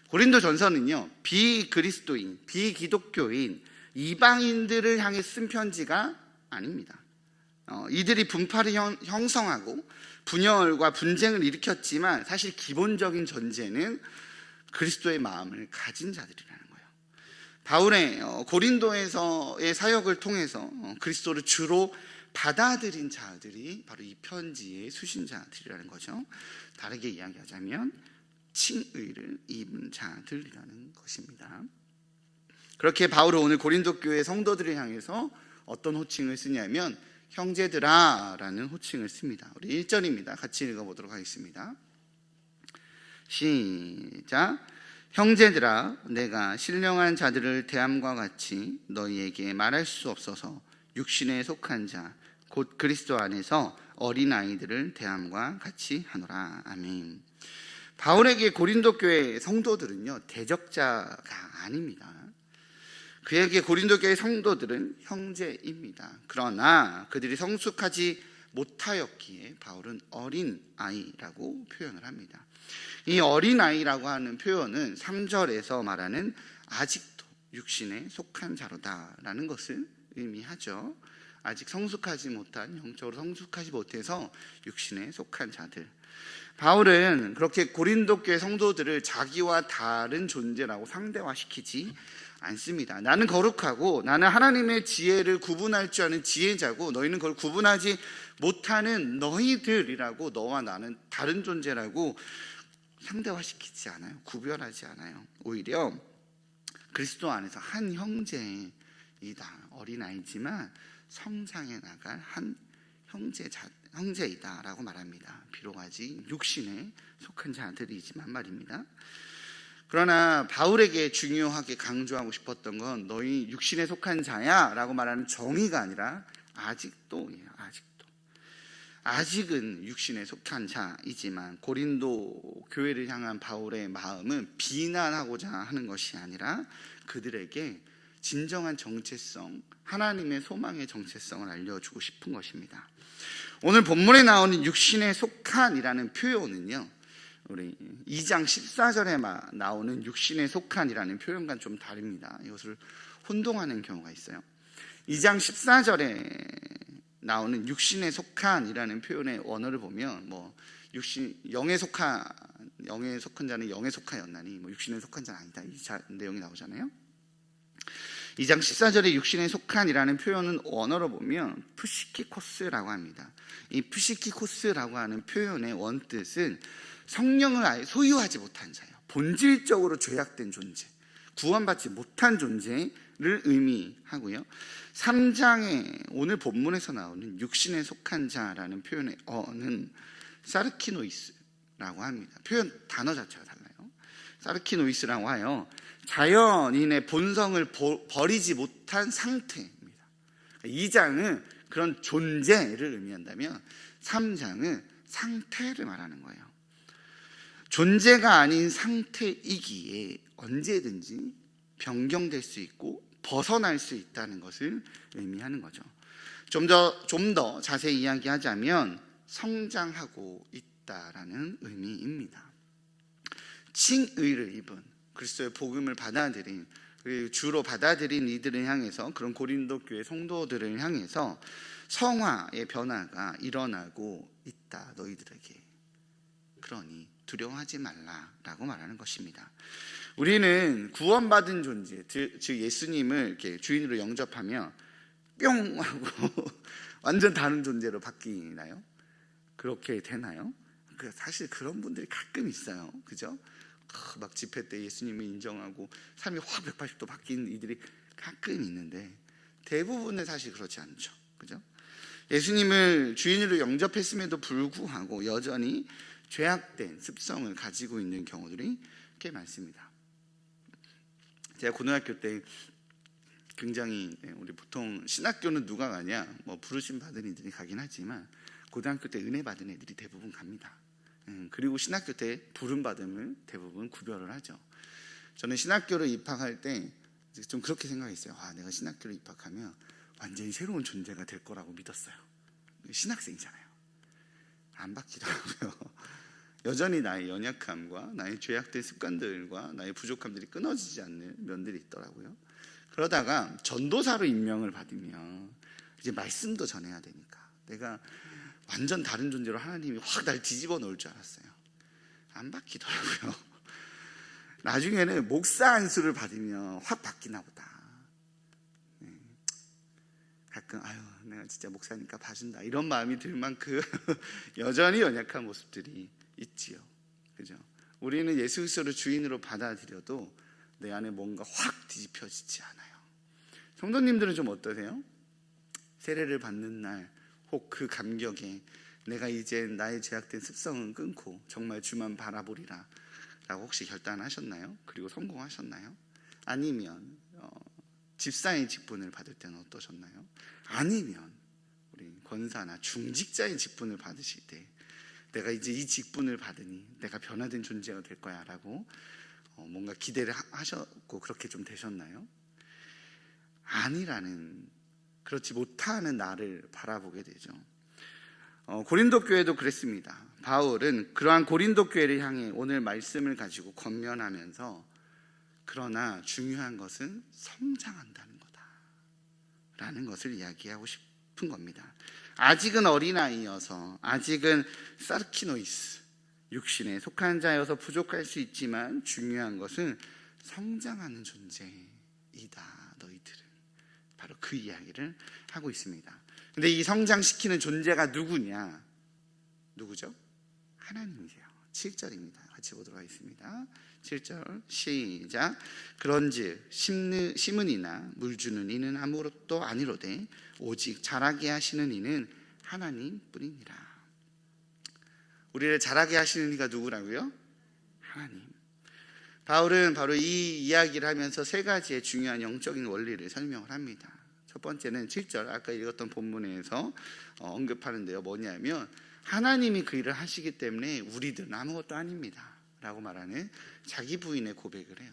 고린도 전서는요, 비그리스도인, 비기독교인, 이방인들을 향해 쓴 편지가 아닙니다. 이들이 분파를 형성하고 분열과 분쟁을 일으켰지만 사실 기본적인 전제는 그리스도의 마음을 가진 자들이라는 거예요. 바울의 고린도에서의 사역을 통해서 그리스도를 주로 받아들인 자들이 바로 이 편지의 수신자들이라는 거죠. 다르게 이야기하자면 칭의를 입은 자들이라는 것입니다. 그렇게 바울은 오늘 고린도 교회 성도들을 향해서 어떤 호칭을 쓰냐면 형제들아 라는 호칭을 씁니다. 우리 1절입니다. 같이 읽어보도록 하겠습니다. 시작. 형제들아, 내가 신령한 자들을 대함과 같이 너희에게 말할 수 없어서 육신에 속한 자 곧 그리스도 안에서 어린아이들을 대함과 같이 하노라. 아멘. 바울에게 고린도 교회 성도들은요, 대적자가 아닙니다. 그에게 고린도 교회 성도들은 형제입니다. 그러나 그들이 성숙하지 못하였기에 바울은 어린 아이라고 표현을 합니다. 이 어린 아이라고 하는 표현은 3절에서 말하는 아직도 육신에 속한 자로다라는 것을 의미하죠. 아직 성숙하지 못한, 영적으로 성숙하지 못해서 육신에 속한 자들. 바울은 그렇게 고린도 교회 성도들을 자기와 다른 존재라고 상대화시키지 않습니다. 나는 거룩하고 나는 하나님의 지혜를 구분할 줄 아는 지혜자고 너희는 그걸 구분하지 못하는 너희들이라고, 너와 나는 다른 존재라고 상대화시키지 않아요. 구별하지 않아요. 오히려 그리스도 안에서 한 형제이다. 어린아이지만 성장해 나갈 한 형제이다라고 말합니다. 비록 아직 육신에 속한 자들이지만 말입니다. 그러나 바울에게 중요하게 강조하고 싶었던 건 너희 육신에 속한 자야 라고 말하는 정의가 아니라 아직도예요. 아직은 육신에 속한 자이지만 고린도 교회를 향한 바울의 마음은 비난하고자 하는 것이 아니라 그들에게 진정한 정체성, 하나님의 소망의 정체성을 알려주고 싶은 것입니다. 오늘 본문에 나오는 육신에 속한이라는 표현은요, 우리 2장 14절에 나오는 육신에 속한이라는 표현과는 좀 다릅니다. 이것을 혼동하는 경우가 있어요. 2장 14절에 나오는 육신에 속한이라는 표현의 원어를 보면 영에 속한 자는 영에 속하였나니 육신에 속한 자는 아니다, 이 내용이 나오잖아요. 2장 14절에 육신에 속한이라는 표현은 원어로 보면 푸시키코스라고 합니다. 이 푸시키코스라고 하는 표현의 원뜻은 성령을 아예 소유하지 못한 자예요. 본질적으로 죄악된 존재, 구원받지 못한 존재를 의미하고요. 3장에 오늘 본문에서 나오는 육신에 속한 자라는 표현의 어는 사르키노이스라고 합니다. 표현 단어 자체가 달라요. 사르키노이스라고 하여 자연인의 본성을 버리지 못한 상태입니다. 2장은 그런 존재를 의미한다면 3장은 상태를 말하는 거예요. 존재가 아닌 상태이기에 언제든지 변경될 수 있고 벗어날 수 있다는 것을 의미하는 거죠. 좀 더 자세히 이야기하자면 성장하고 있다라는 의미입니다. 칭의를 입은 그리스도의 복음을 받아들인, 주로 받아들인 이들을 향해서, 그런 고린도 교회 성도들을 향해서 성화의 변화가 일어나고 있다, 너희들에게. 그러니 두려워하지 말라라고 말하는 것입니다. 우리는 구원받은 존재, 즉 예수님을 이렇게 주인으로 영접하면 뿅 하고 완전 다른 존재로 바뀌나요? 그렇게 되나요? 사실 그런 분들이 가끔 있어요. 그죠? 막 집회 때 예수님을 인정하고 삶이 확 180도 바뀐 이들이 가끔 있는데 대부분은 사실 그렇지 않죠. 그죠? 예수님을 주인으로 영접했음에도 불구하고 여전히 죄악된 습성을 가지고 있는 경우들이 꽤 많습니다. 제가 고등학교 때 굉장히, 우리 보통 신학교는 누가 가냐, 부르심 받은 이들이 가긴 하지만 고등학교 때 은혜 받은 애들이 대부분 갑니다. 그리고 신학교 때 부름 받음을 대부분 구별을 하죠. 저는 신학교를 입학할 때 좀 그렇게 생각했어요. 내가 신학교를 입학하면 완전히 새로운 존재가 될 거라고 믿었어요. 신학생이잖아요. 안 바뀌더라고요. 여전히 나의 연약함과 나의 죄악된 습관들과 나의 부족함들이 끊어지지 않는 면들이 있더라고요. 그러다가 전도사로 임명을 받으면 이제 말씀도 전해야 되니까 내가 완전 다른 존재로 하나님이 확 날 뒤집어 놓을 줄 알았어요. 안 바뀌더라고요. 나중에는 목사 안수를 받으면 확 바뀌나 보다. 가끔 내가 진짜 목사니까 봐준다 이런 마음이 들 만큼 여전히 연약한 모습들이 있지요. 그죠? 우리는 예수 그리스도를 주인으로 받아들여도 내 안에 뭔가 확 뒤집혀지지 않아요. 성도님들은 좀 어떠세요? 세례를 받는 날 혹 그 감격에 내가 이제 나의 죄악된 습성은 끊고 정말 주만 바라보리라 라고 혹시 결단하셨나요? 그리고 성공하셨나요? 아니면 집사의 직분을 받을 때는 어떠셨나요? 아니면 우리 권사나 중직자의 직분을 받으실 때 내가 이제 이 직분을 받으니 내가 변화된 존재가 될 거야 라고 뭔가 기대를 하셨고 그렇게 좀 되셨나요? 아니라는, 그렇지 못하는 나를 바라보게 되죠. 고린도 교회도 그랬습니다. 바울은 그러한 고린도 교회를 향해 오늘 말씀을 가지고 권면하면서 그러나 중요한 것은 성장한다는 거다 라는 것을 이야기하고 싶은 겁니다. 아직은 어린아이여서, 아직은 사르키노이스, 육신에 속한 자여서 부족할 수 있지만 중요한 것은 성장하는 존재이다 너희들은. 바로 그 이야기를 하고 있습니다. 근데 이 성장시키는 존재가 누구냐? 누구죠? 하나님이세요. 7절입니다. 같이 보도록 하겠습니다. 7절 시작. 그런즉 심은 이나 물 주는 이는 아무것도 아니로되 오직 자라게 하시는 이는 하나님뿐이니라. 우리를 자라게 하시는 이가 누구라고요? 하나님. 바울은 바로 이 이야기를 하면서 세 가지의 중요한 영적인 원리를 설명을 합니다. 첫 번째는 7절 아까 읽었던 본문에서 언급하는데요. 뭐냐면 하나님이 그 일을 하시기 때문에 우리들은 아무것도 아닙니다 라고 말하는 자기 부인의 고백을 해요.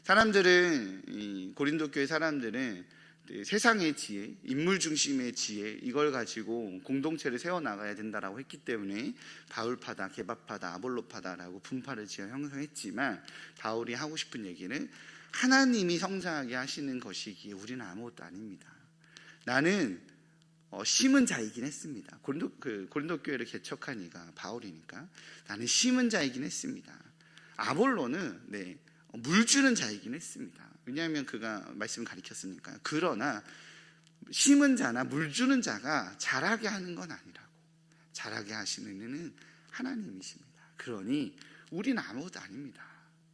사람들은, 이 고린도 교회 사람들은 세상의 지혜, 인물 중심의 지혜, 이걸 가지고 공동체를 세워나가야 된다라고 했기 때문에 바울파다, 게바파다, 아볼로파다라고 분파를 지어 형성했지만, 바울이 하고 싶은 얘기는 하나님이 성장하게 하시는 것이기에 우리는 아무것도 아닙니다. 나는 심은 자이긴 했습니다. 고린도 교회를 개척한 이가 바울이니까 나는 심은 자이긴 했습니다. 아볼로는 물 주는 자이긴 했습니다. 왜냐하면 그가 말씀을 가리켰으니까요. 그러나 심은 자나 물 주는 자가 자라게 하는 건 아니라고. 자라게 하시는 이는 하나님이십니다. 그러니 우리는 아무것도 아닙니다.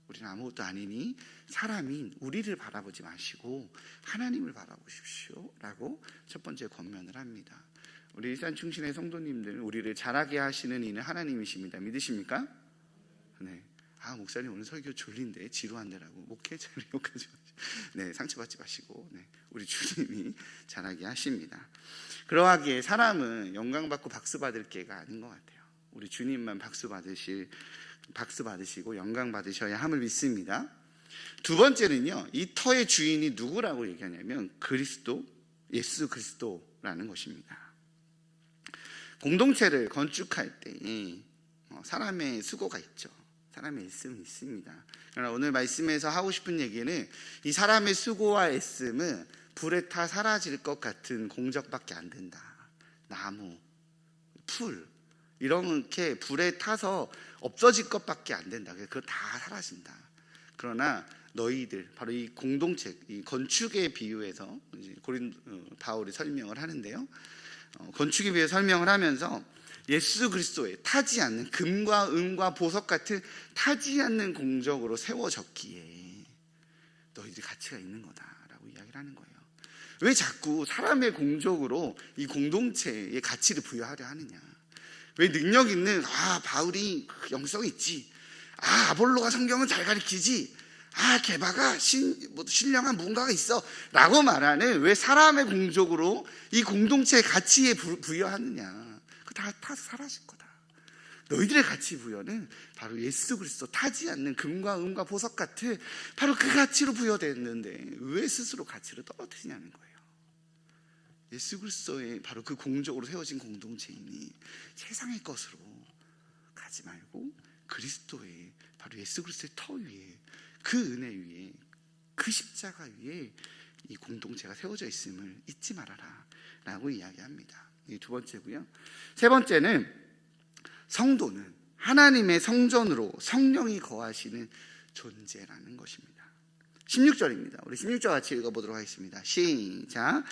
우리는 아무것도 아니니 사람인 우리를 바라보지 마시고 하나님을 바라보십시오 라고 첫 번째 권면을 합니다. 우리 일산 충신의 성도님들, 우리를 자라게 하시는 이는 하나님이십니다. 믿으십니까? 네. 목사님 오늘 설교 졸린데 지루한데라고 목회자를 욕하지 마시고, 상처받지 마시고, 우리 주님이 자라게 하십니다. 그러하기에 사람은 영광받고 박수 받을 게가 아닌 것 같아요. 우리 주님만 박수 받으시고 영광 받으셔야 함을 믿습니다. 두 번째는요, 이 터의 주인이 누구라고 얘기하냐면 그리스도, 예수 그리스도라는 것입니다. 공동체를 건축할 때 사람의 수고가 있죠. 사람의 애씀이 있습니다. 그러나 오늘 말씀에서 하고 싶은 얘기는 이 사람의 수고와 애씀은 불에 타 사라질 것 같은 공적밖에 안 된다. 나무, 풀 이렇게 불에 타서 없어질 것밖에 안 된다. 그거 다 사라진다. 그러나 너희들, 바로 이 공동체, 이 건축에 비유해서 바울이 설명을 하는데요. 건축에 비해 설명을 하면서 예수 그리스도의 타지 않는 금과 은과 보석 같은 타지 않는 공적으로 세워졌기에 너희들 가치가 있는 거다라고 이야기를 하는 거예요. 왜 자꾸 사람의 공적으로 이 공동체의 가치를 부여하려 하느냐? 왜 능력 있는 바울이 영성이 있지, 아볼로가 성경을 잘 가르치지, 게바가 신령한 무언가가 있어 라고 말하는 왜 사람의 공적으로 이 공동체의 가치에 부여하느냐? 다 타서 사라질 거다. 너희들의 가치 부여는 바로 예수 그리스도 타지 않는 금과 은과 보석 같은 바로 그 가치로 부여됐는데 왜 스스로 가치를 떨어뜨리냐는 거예요. 예수 그리스도의 바로 그 공적으로 세워진 공동체이니 세상의 것으로 가지 말고 그리스도의, 바로 예수 그리스도의 터 위에, 그 은혜 위에, 그 십자가 위에 이 공동체가 세워져 있음을 잊지 말아라 라고 이야기합니다. 이게 두 번째고요. 세 번째는 성도는 하나님의 성전으로 성령이 거하시는 존재라는 것입니다. 16절입니다. 우리 16절 같이 읽어보도록 하겠습니다. 시작.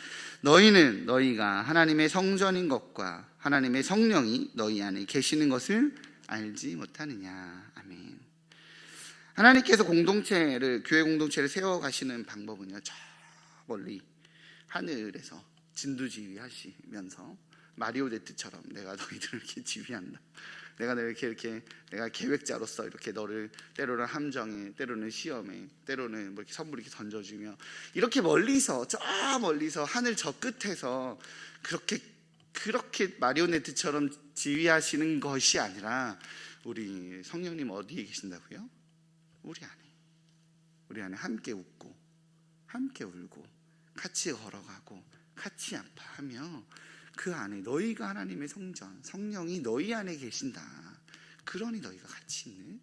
너희는 너희가 하나님의 성전인 것과 하나님의 성령이 너희 안에 계시는 것을 알지 못하느냐. 아멘. 하나님께서 교회 공동체를 세워가시는 방법은요, 저 멀리 하늘에서 진두지휘하시면서 마리오네트처럼 내가 너희들을 이렇게 지휘한다. 내가 이렇게 내가 계획자로서 이렇게 너를 때로는 함정에, 때로는 시험에, 때로는 이렇게 선물 이렇게 던져주며 이렇게 멀리서, 저 멀리서 하늘 저 끝에서 그렇게 마리오네트처럼 지휘하시는 것이 아니라 우리 성령님 어디에 계신다고요? 우리 안에 함께 웃고 함께 울고 같이 걸어가고 같이 아파하며 그 안에 너희가 하나님의 성전, 성령이 너희 안에 계신다. 그러니 너희가 같이 있는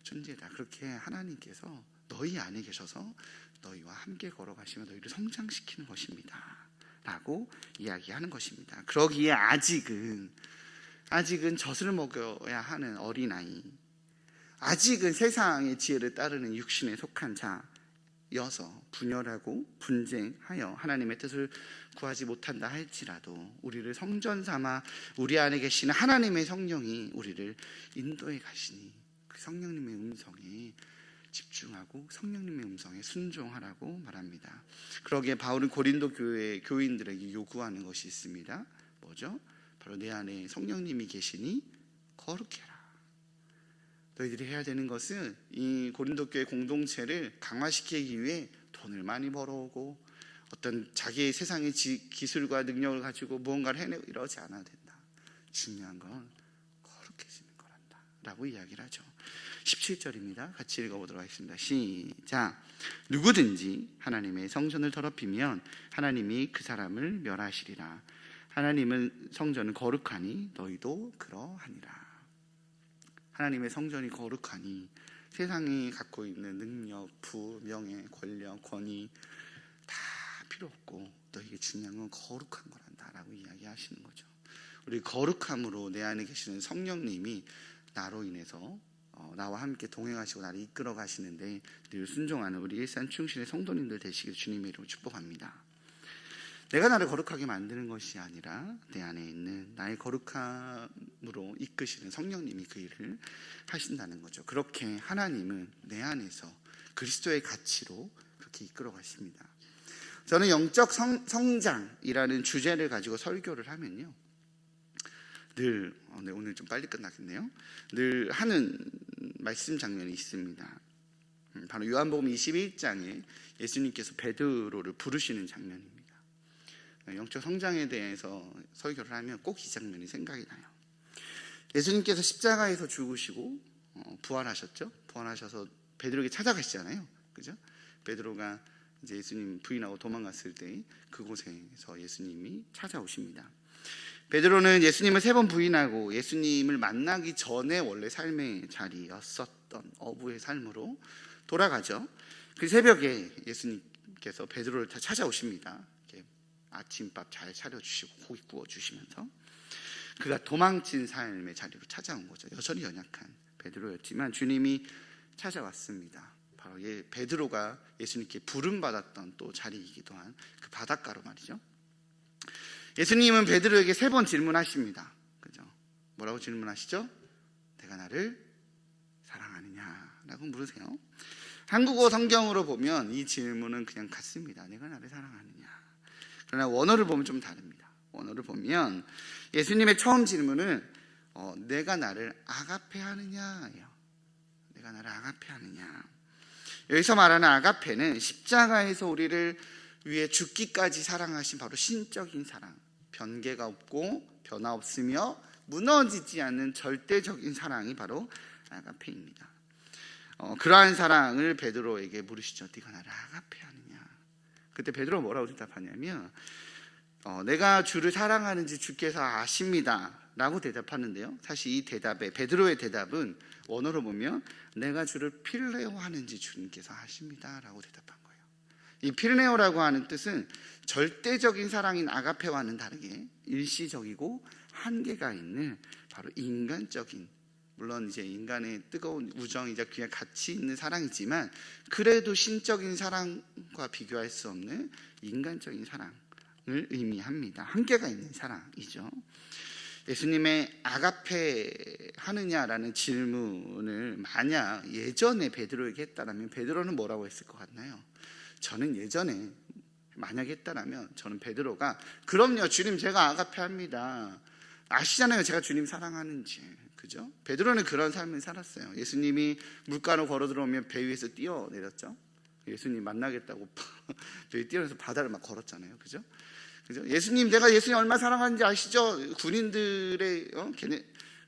존재다. 그렇게 하나님께서 너희 안에 계셔서 너희와 함께 걸어가시며 너희를 성장시키는 것입니다 라고 이야기하는 것입니다. 그러기에 아직은 젖을 먹여야 하는 어린아이, 아직은 세상의 지혜를 따르는 육신에 속한 자여서 분열하고 분쟁하여 하나님의 뜻을 구하지 못한다 할지라도 우리를 성전 삼아 우리 안에 계시는 하나님의 성령이 우리를 인도해 가시니 그 성령님의 음성에 집중하고 성령님의 음성에 순종하라고 말합니다. 그러기에 바울은 고린도 교회 교인들에게 요구하는 것이 있습니다. 뭐죠? 바로 내 안에 성령님이 계시니 거룩해라. 너희들이 해야 되는 것은 이 고린도 교회 공동체를 강화시키기 위해 돈을 많이 벌어오고 어떤 자기의 세상의 기술과 능력을 가지고 무언가를 해내고 이러지 않아도 된다. 중요한 건 거룩해지는 거란다 라고 이야기를 하죠. 17절입니다. 같이 읽어보도록 하겠습니다. 시작. 누구든지 하나님의 성전을 더럽히면 하나님이 그 사람을 멸하시리라. 하나님은 성전은 거룩하니 너희도 그러하니라. 하나님의 성전이 거룩하니 세상이 갖고 있는 능력, 부, 명예, 권력, 권위 다 필요 없고 너희에게 중요한 건 거룩한 거란다 라고 이야기하시는 거죠. 우리 거룩함으로 내 안에 계시는 성령님이 나로 인해서 나와 함께 동행하시고 나를 이끌어 가시는데 늘 순종하는 우리 일산 충신의 성도님들 되시길 주님의 이름으로 축복합니다. 내가 나를 거룩하게 만드는 것이 아니라 내 안에 있는 나의 거룩함으로 이끄시는 성령님이 그 일을 하신다는 거죠. 그렇게 하나님은 내 안에서 그리스도의 가치로 그렇게 이끌어 가십니다. 저는 영적 성장이라는 주제를 가지고 설교를 하면요, 늘 오늘 좀 빨리 끝나겠네요. 늘 하는 말씀 장면이 있습니다. 바로 요한복음 21장에 예수님께서 베드로를 부르시는 장면입니다. 영적 성장에 대해서 설교를 하면 꼭 이 장면이 생각이 나요. 예수님께서 십자가에서 죽으시고 부활하셨죠. 부활하셔서 베드로에게 찾아가시잖아요. 그죠? 베드로가 이제 예수님 부인하고 도망갔을 때 그곳에서 예수님이 찾아오십니다. 베드로는 예수님을 3번 부인하고 예수님을 만나기 전에 원래 삶의 자리였었던 어부의 삶으로 돌아가죠. 그 새벽에 예수님께서 베드로를 찾아오십니다. 아침밥 잘 차려주시고 고기 구워주시면서 그가 도망친 삶의 자리로 찾아온 거죠. 여전히 연약한 베드로였지만 주님이 찾아왔습니다. 바로 베드로가 예수님께 부름받았던 또 자리이기도 한 그 바닷가로 말이죠. 예수님은 베드로에게 3번 질문하십니다. 그죠? 뭐라고 질문하시죠? 내가 나를 사랑하느냐라고 물으세요. 한국어 성경으로 보면 이 질문은 그냥 같습니다. 내가 나를 사랑하느냐. 그러나 원어를 보면 좀 다릅니다. 원어를 보면 예수님의 처음 질문은 내가 나를 아가페하느냐예요. 내가 나를 아가페하느냐. 여기서 말하는 아가페는 십자가에서 우리를 위해 죽기까지 사랑하신 바로 신적인 사랑, 변개가 없고 변화 없으며 무너지지 않는 절대적인 사랑이 바로 아가페입니다. 그러한 사랑을 베드로에게 물으시죠. 네가 나를 아가페하느냐. 그때 베드로가 뭐라고 대답하냐면 내가 주를 사랑하는지 주께서 아십니다 라고 대답하는데요, 사실 이 대답에 베드로의 대답은 원어로 보면 내가 주를 필레오 하는지 주님께서 아십니다 라고 대답한 거예요. 이 필레오라고 하는 뜻은 절대적인 사랑인 아가페와는 다르게 일시적이고 한계가 있는 바로 인간적인, 물론 이제 인간의 뜨거운 우정이자 그냥 가치 있는 사랑이지만 그래도 신적인 사랑과 비교할 수 없는 인간적인 사랑을 의미합니다. 한계가 있는 사랑이죠. 예수님의 아가페 하느냐라는 질문을 만약 예전에 베드로에게 했다라면 베드로는 뭐라고 했을 것 같나요? 저는 예전에 만약 했다라면 저는 베드로가 그럼요 주님 제가 아가페 합니다. 아시잖아요 제가 주님 사랑하는지. 그죠? 베드로는 그런 삶을 살았어요. 예수님이 물가로 걸어 들어오면 배 위에서 뛰어내렸죠. 예수님 만나겠다고 저희 뛰어내서 바다를 막 걸었잖아요. 그죠? 그죠? 예수님 내가 예수님 얼마나 사랑하는지 아시죠? 군인들의 걔네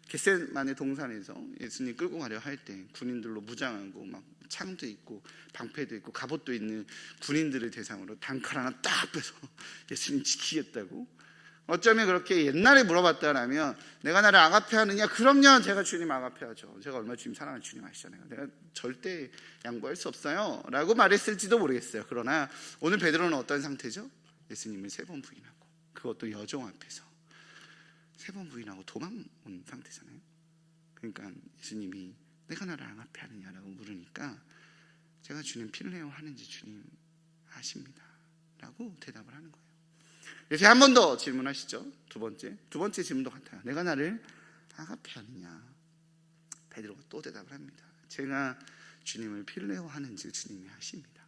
겟세마네 동산에서 예수님 끌고 가려 할 때 군인들로 무장하고 막 창도 있고 방패도 있고 갑옷도 있는 군인들을 대상으로 단칼 하나 딱 빼서 예수님 지키겠다고, 어쩌면 그렇게 옛날에 물어봤다라면 내가 나를 아가페하느냐? 그럼요, 제가 주님 아가페하죠. 제가 얼마나 주님 사랑하는 주님 아시잖아요. 내가 절대 양보할 수 없어요 라고 말했을지도 모르겠어요. 그러나 오늘 베드로는 어떤 상태죠? 예수님을 3번 부인하고, 그것도 여종 앞에서 3번 부인하고 도망 온 상태잖아요. 그러니까 예수님이 내가 나를 아가페하느냐라고 물으니까 제가 주님 필레오 하는지 주님 아십니다 라고 대답을 하는 거예요. 이제 한 번 더 질문하시죠. 두 번째 질문도 같아요. 내가 나를 아가페하느냐? 베드로가 또 대답을 합니다. 제가 주님을 필레오 하는지 주님이 아십니다.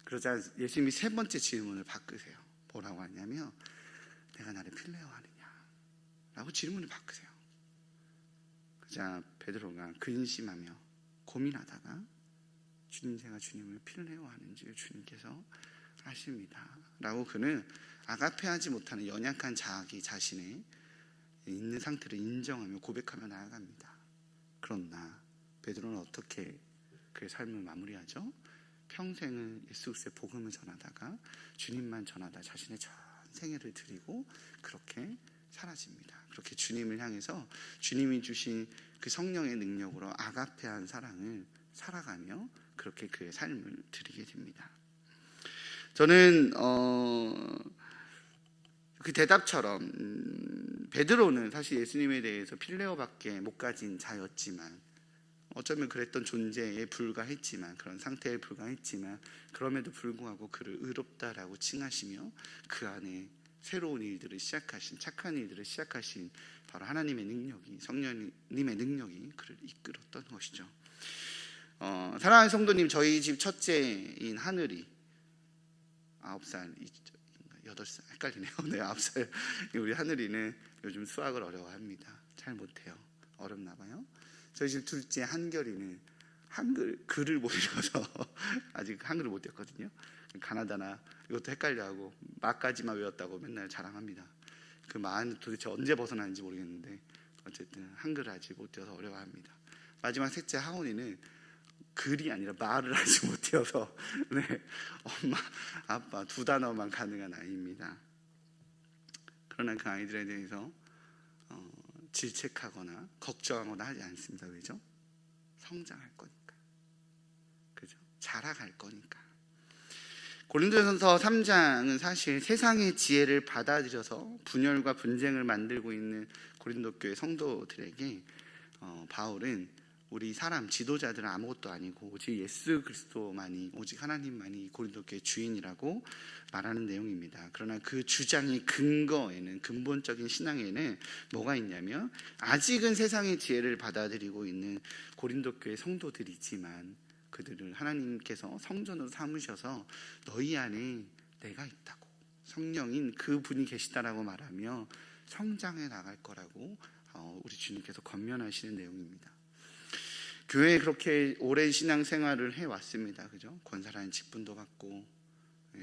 그러자 예수님이 3번째 질문을 바꾸세요. 뭐라고 하냐면 내가 나를 필레오 하느냐? 라고 질문을 바꾸세요. 그러자 베드로가 근심하며 고민하다가 주님, 제가 주님을 필레오 하는지 주님께서 아십니다 라고 그는 아가페하지 못하는 연약한 자기 자신의 있는 상태를 인정하며 고백하며 나아갑니다. 그러나 베드로는 어떻게 그의 삶을 마무리하죠? 평생을 예수 그리스도의 복음을 전하다가 주님만 전하다 자신의 전 생애를 드리고 그렇게 사라집니다. 그렇게 주님을 향해서 주님이 주신 그 성령의 능력으로 아가페한 사랑을 살아가며 그렇게 그의 삶을 드리게 됩니다. 저는 그 대답처럼 베드로는 사실 예수님에 대해서 필레오밖에 못 가진 자였지만, 어쩌면 그랬던 존재에 불과했지만, 그런 상태에 불과했지만, 그럼에도 불구하고 그를 의롭다라고 칭하시며 그 안에 새로운 일들을 시작하신, 착한 일들을 시작하신 바로 하나님의 능력이, 성령님의 능력이 그를 이끌었던 것이죠. 사랑하는 성도님, 저희 집 첫째인 하늘이 9살, 8살 헷갈리네요. 네, 9살 우리 하늘이는 요즘 수학을 어려워합니다. 잘 못해요. 어렵나 봐요. 저희 집 둘째 한결이는 글을 못 읽어서 아직 한글을 못 읽거든요. 가나다나 이것도 헷갈려하고 마까지만 외웠다고 맨날 자랑합니다. 그 마는 도대체 언제 벗어나는지 모르겠는데 어쨌든 한글을 아직 못 띄어서 어려워합니다. 마지막 셋째 하온이는 글이 아니라 말을 하지 못해서 네, 엄마, 아빠 2단어만 가능한 아이입니다. 그러나 그 아이들에 대해서 질책하거나 걱정하거나 하지 않습니다. 왜죠? 성장할 거니까, 그죠? 자라갈 거니까. 고린도전서 3장은 사실 세상의 지혜를 받아들여서 분열과 분쟁을 만들고 있는 고린도 교회 성도들에게 바울은 우리 사람 지도자들은 아무것도 아니고 오직 예수 그리스도만이, 오직 하나님만이 고린도 교회 주인이라고 말하는 내용입니다. 그러나 그 주장의 근거에는, 근본적인 신앙에는 뭐가 있냐면, 아직은 세상의 지혜를 받아들이고 있는 고린도 교회 성도들이지만 그들을 하나님께서 성전으로 삼으셔서 너희 안에 내가 있다고, 성령인 그 분이 계시다라고 말하며 성장해 나갈 거라고 우리 주님께서 권면하시는 내용입니다. 교회에 그렇게 오랜 신앙생활을 해왔습니다. 그죠? 권사라는 직분도 받고,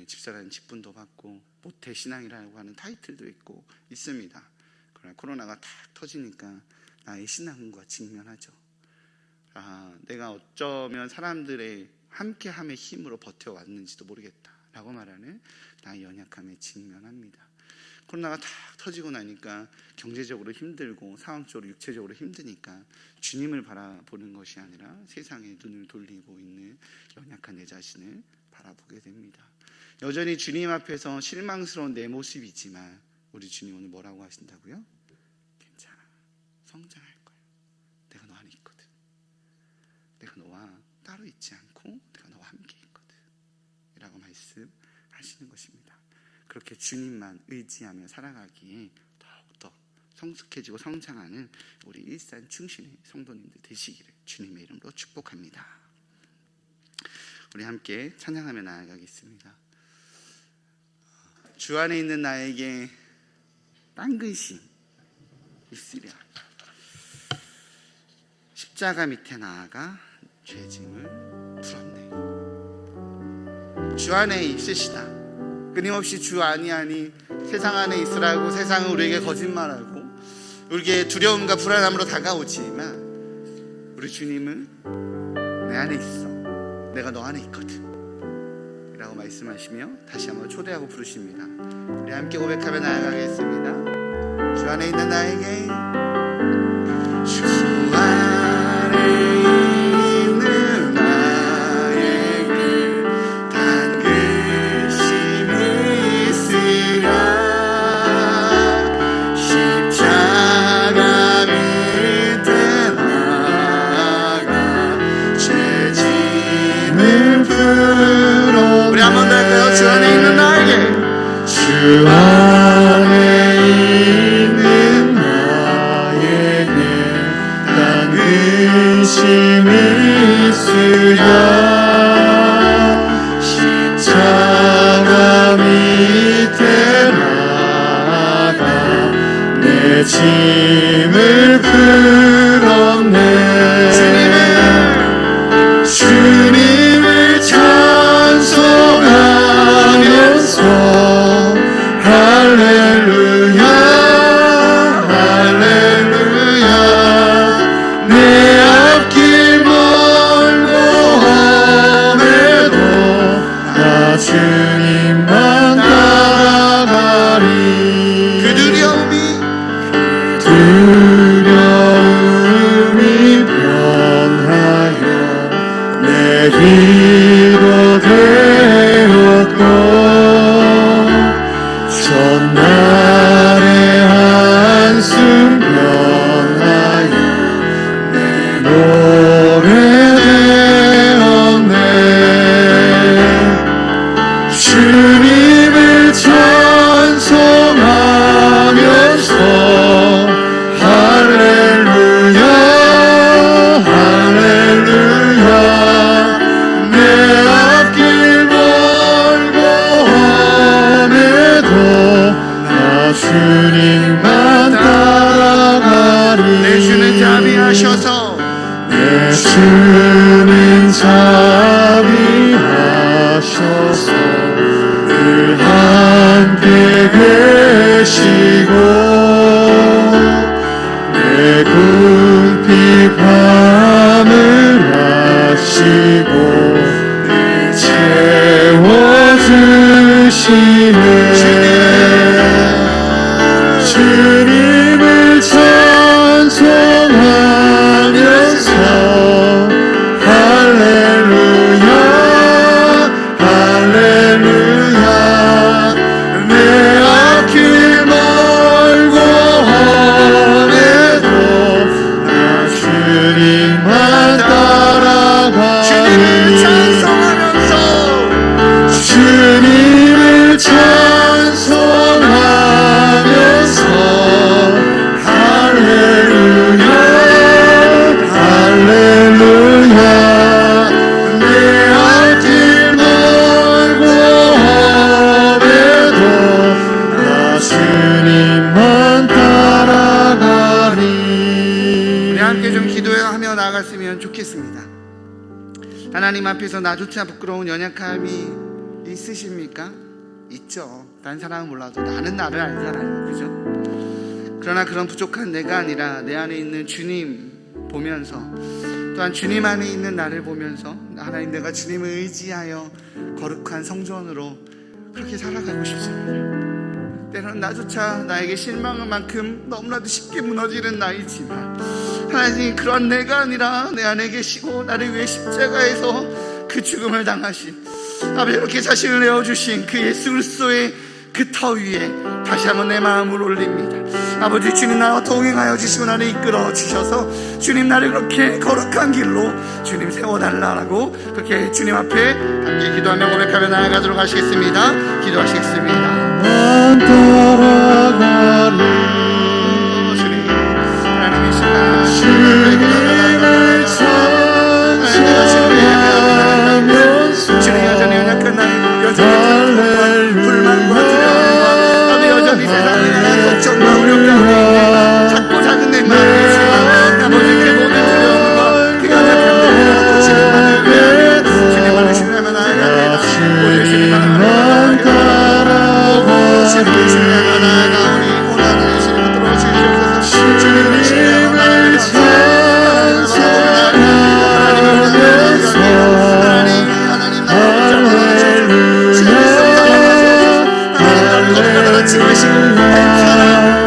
집사라는 직분도 받고, 모태신앙이라고 하는 타이틀도 있고 있습니다. 그러나 코로나가 탁 터지니까 나의 신앙과 직면하죠. 내가 어쩌면 사람들의 함께함의 힘으로 버텨왔는지도 모르겠다라고 말하는 나의 연약함에 직면합니다. 코로나가 탁 터지고 나니까 경제적으로 힘들고 상황적으로 육체적으로 힘드니까 주님을 바라보는 것이 아니라 세상에 눈을 돌리고 있는 연약한 내 자신을 바라보게 됩니다. 여전히 주님 앞에서 실망스러운 내 모습이지만 우리 주님 오늘 뭐라고 하신다고요? 괜찮아, 성장할 거야. 내가 너 안에 있거든. 내가 너와 따로 있지 않고 내가 너와 함께 있거든 이라고 말씀하시는 것입니다. 그렇게 주님만 의지하며 살아가기에 더욱더 성숙해지고 성장하는 우리 일산 충신의 성도님들 되시기를 주님의 이름으로 축복합니다. 우리 함께 찬양하며 나아가겠습니다. 주 안에 있는 나에게 딴 근심 있으랴. 십자가 밑에 나아가 죄짐을 풀었네. 주 안에 있으시다. 끊임없이 주 아니하니 세상 안에 있으라고 세상은 우리에게 거짓말하고 우리에게 두려움과 불안함으로 다가오지만 우리 주님은 내 안에 있어, 내가 너 안에 있거든 라고 말씀하시며 다시 한번 초대하고 부르십니다. 우리 함께 고백하며 나아가겠습니다. 주 안에 있는 나에게, 주 안에 있는 나에게 당근심이 있으랴. 십자가 밑에 나아가 죄 짐을 풀어. 우리 한 번 더 할까요? 주 안에 있는 나에게, 주 안에 있는 나에게 당근심이 있으랴. 십자가 밑에 나아가 내 짐을 풀었네. 주님을 찬송하면서 할렐루야 할렐루야. 내 앞길 멀고 험해도 나 주님만 따라가리. 그 두려움이 변하여 내 힘도 되었고 전날의 한숨 변하여 내 노래 되었네. 주님을 찬송하면서 할렐루야 할렐루야. 내 앞길 멀고 험해도 나 주님만 따라가리. 내 주는 자비하셔서, 내 주는 자비하셔서 늘 함께 계시고 내 궁핍 밤을 하시고 채워주시네. 주님을 찬송하면서 할렐루야 할렐루야. 내 앞길 멀고 험해도 나 주님만 따라가리. 주님을 찬송하면서 할렐루야 할렐루야. 내 앞길 멀고 험해도 나 주님만 따라가리. 우리 함께 좀 기도하며 나아갔으면 좋겠습니다. 하나님 앞에서 나조차 부끄러운 연약함이 있으십니까? 있죠. 다른 사람은 몰라도 나는 나를 알잖아요, 그죠? 그러나 그런 부족한 내가 아니라 내 안에 있는 주님 보면서, 또한 주님 안에 있는 나를 보면서 하나님, 내가 주님을 의지하여 거룩한 성전으로 그렇게 살아가고 싶습니다. 때로는 나조차 나에게 실망한 만큼 너무나도 쉽게 무너지는 나이지만 하나님, 그런 내가 아니라 내 안에 계시고 나를 위해 십자가에서 그 죽음을 당하신 아버지, 이렇게 자신을 내어주신 그 예수 그리스도의 그 터 위에 다시 한번 내 마음을 올립니다. 아버지, 주님 나와 동행하여 주시고 나를 이끌어 주셔서 주님 나를 그렇게 거룩한 길로 주님 세워달라고 그렇게 주님 앞에 함께 기도하며 고백하며 나아가도록 하시겠습니다. 기도하시겠습니다. 난 따라가리. 주님, 하나님 이 시간 주님을 찬송하면서 주님, 여전히 연약한 나를 여전히 불만과 두려움과 여전히 세상을 향한 걱정과 우려 가운데 작고 작은 내 마음이지만 아버지, 그 모든 두려움과 그 연약함들을 주님만을 위해 주님만을 신뢰하며 나아가리라. 오늘 주님만을 따라가리라. 말씀하시고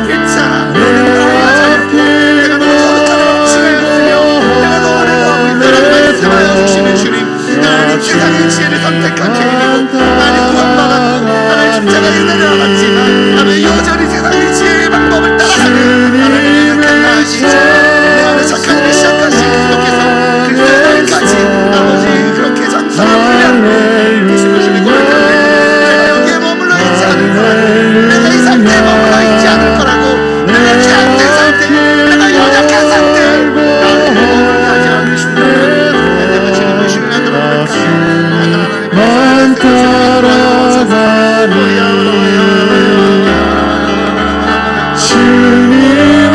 괜찮아 너는 돌아가자 내가 너를 거룩하다고 칭하였으며 내가 너 안에 거하고 있다라고 말씀하여 주시는 주님 하나님 세상의 지혜를 선택한 죄인이고 하나님 구원받았고 하나님 십자가의 은혜를 알았지만 하나님 여전히 세상의 지혜의 방법을 따라가는 하나님의 약한 나 아시죠? 내 안에 착한 일을 시작하신 주께서 그리스도의 날까지 아버지 그렇게 장사를 물량 주시면 주님 거룩한데 내가 여기에 머물러 있지 않을 거라고 내가 이 상태에 머물러 있지 않을 거라고 내가 죄악된 상태 내가 연약한 상태 나를 머물러 하지 않으신다면 내가 주님을 신뢰하도록 만 따라가리 주님을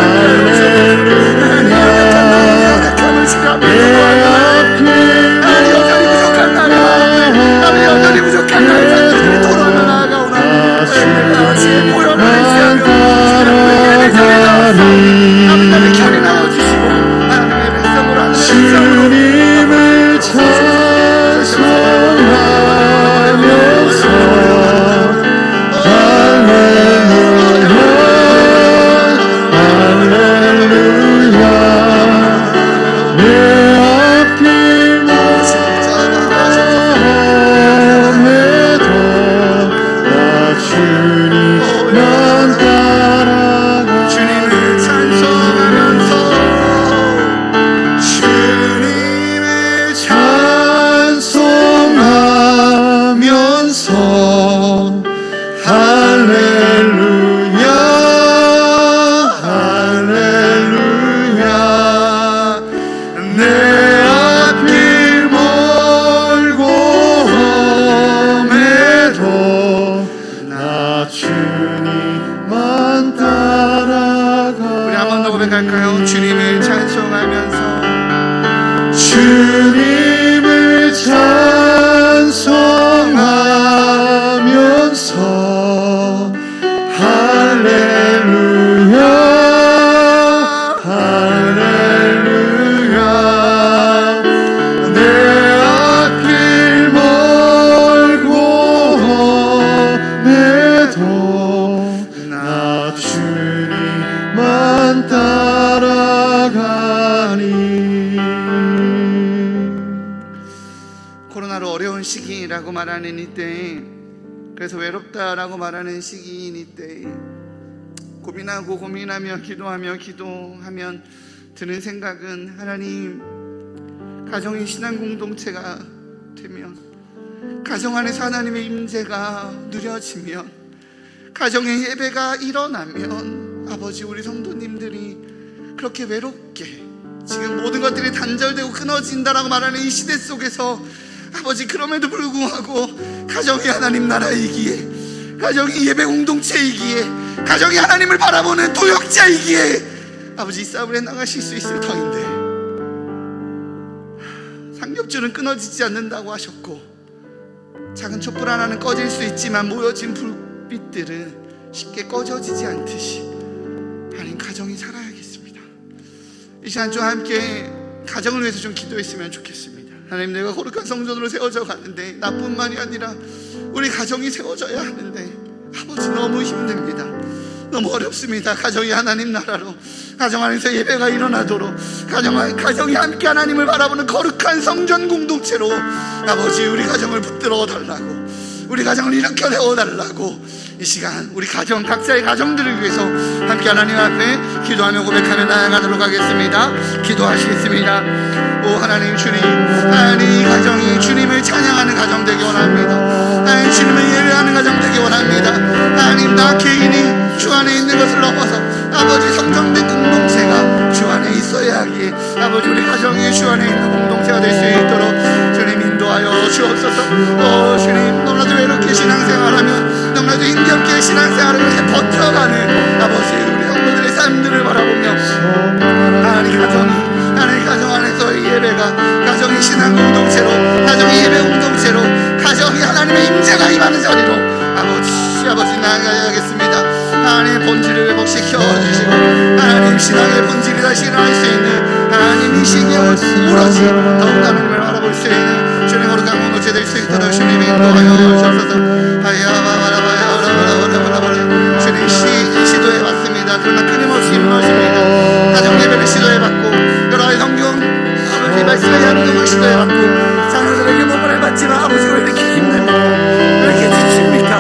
찬송하면서 주님을 찬송하면서 할렐루야 내 앞길 멀음에도 나 주님만 따라가 주님을 찬송하면서 주님을 찬송하면서 할렐루야 할렐루야 내 앞길 멀고 험해도 나 주님만 따라가 우리 한 번 더 고백할까요? 주님을 찬송하면서 주님을 찬송하면서 할렐루야 할렐루야 내 앞길 멀고 험해도 나 주님만 따라가니 코로나로 어려운 시기라고 말하는 이때 그래서 외롭다라고 말하는 시기인 이때 고민하며 기도하면 드는 생각은 하나님 가정이 신앙 공동체가 되면 가정 안에서 하나님의 임재가 누려지면 가정의 예배가 일어나면 아버지 우리 성도님들이 그렇게 외롭게 지금 모든 것들이 단절되고 끊어진다라고 말하는 이 시대 속에서 아버지 그럼에도 불구하고 가정이 하나님 나라이기에 가정이 예배 공동체이기에 가정이 하나님을 바라보는 도역자이기에 아버지 이 싸움을 해나가실 수 있을 터인데 삼겹줄은 끊어지지 않는다고 하셨고 작은 촛불 하나는 꺼질 수 있지만 모여진 불빛들은 쉽게 꺼져지지 않듯이 하나님 가정이 살아야겠습니다. 이 시간 좀 함께 가정을 위해서 좀 기도했으면 좋겠습니다. 하나님 내가 거룩한 성전으로 세워져 가는데 나뿐만이 아니라 우리 가정이 세워져야 하는데 아버지 너무 힘듭니다. 너무 어렵습니다. 가정이 하나님 나라로 가정 안에서 예배가 일어나도록 가정이 함께 하나님을 바라보는 거룩한 성전 공동체로 아버지 우리 가정을 붙들어 달라고 우리 가정을 일으켜 세워달라고 이 시간 우리 가정 각자의 가정들을 위해서 함께 하나님 앞에 기도하며 고백하며 나아가도록 하겠습니다. 기도하시겠습니다. 오 하나님 주님 하나님 이 가정이 주님을 찬양하는 가정 되기 원합니다. 하나님 주님을 예배하는 가정 되기 원합니다. 하나님 나 개인이 주 안에 있는 것을 넘어서 아버지 성전된 공동체가 주 안에 있어야 하기에 아버지 우리 가정이 주 안에 있는 공동체가 될 수 있도록 주님 인도하여 주옵소서. 주님 너무나도 외롭게 신앙생활하면 너무나도 힘겹게 신앙생활을 이렇게 버텨가는 아버지 우리 성도들의 삶들을 바라보며 하나님 가정 안에서의 예배가 가정의 신앙 공동체로 가정의 예배 공동체로 가정이 하나님의 임재가 임하는 자리로 아버지 나아가야겠습니다. 하나님의 본질을 지켜주시고 하나님 신앙의 본질이 다시 일어날 수 있는 하나님 이 시기에 오로지 더욱 하나님을 바라볼 수 있는 주님 거룩한 공동체 될 수 있도록 주님이 인도하여 주옵소서. 주님 시도해 봤습니다. 그러나 끊임없이 일어나십니다. 가정 예배를 시도해봤고 여러 가지 성경 아버지 말씀에 대한 운동을 시도해봤고 자녀들에게 몸을 해봤지만 아버지가 왜 이렇게 힘듭니까? 왜 이렇게 지칩니까?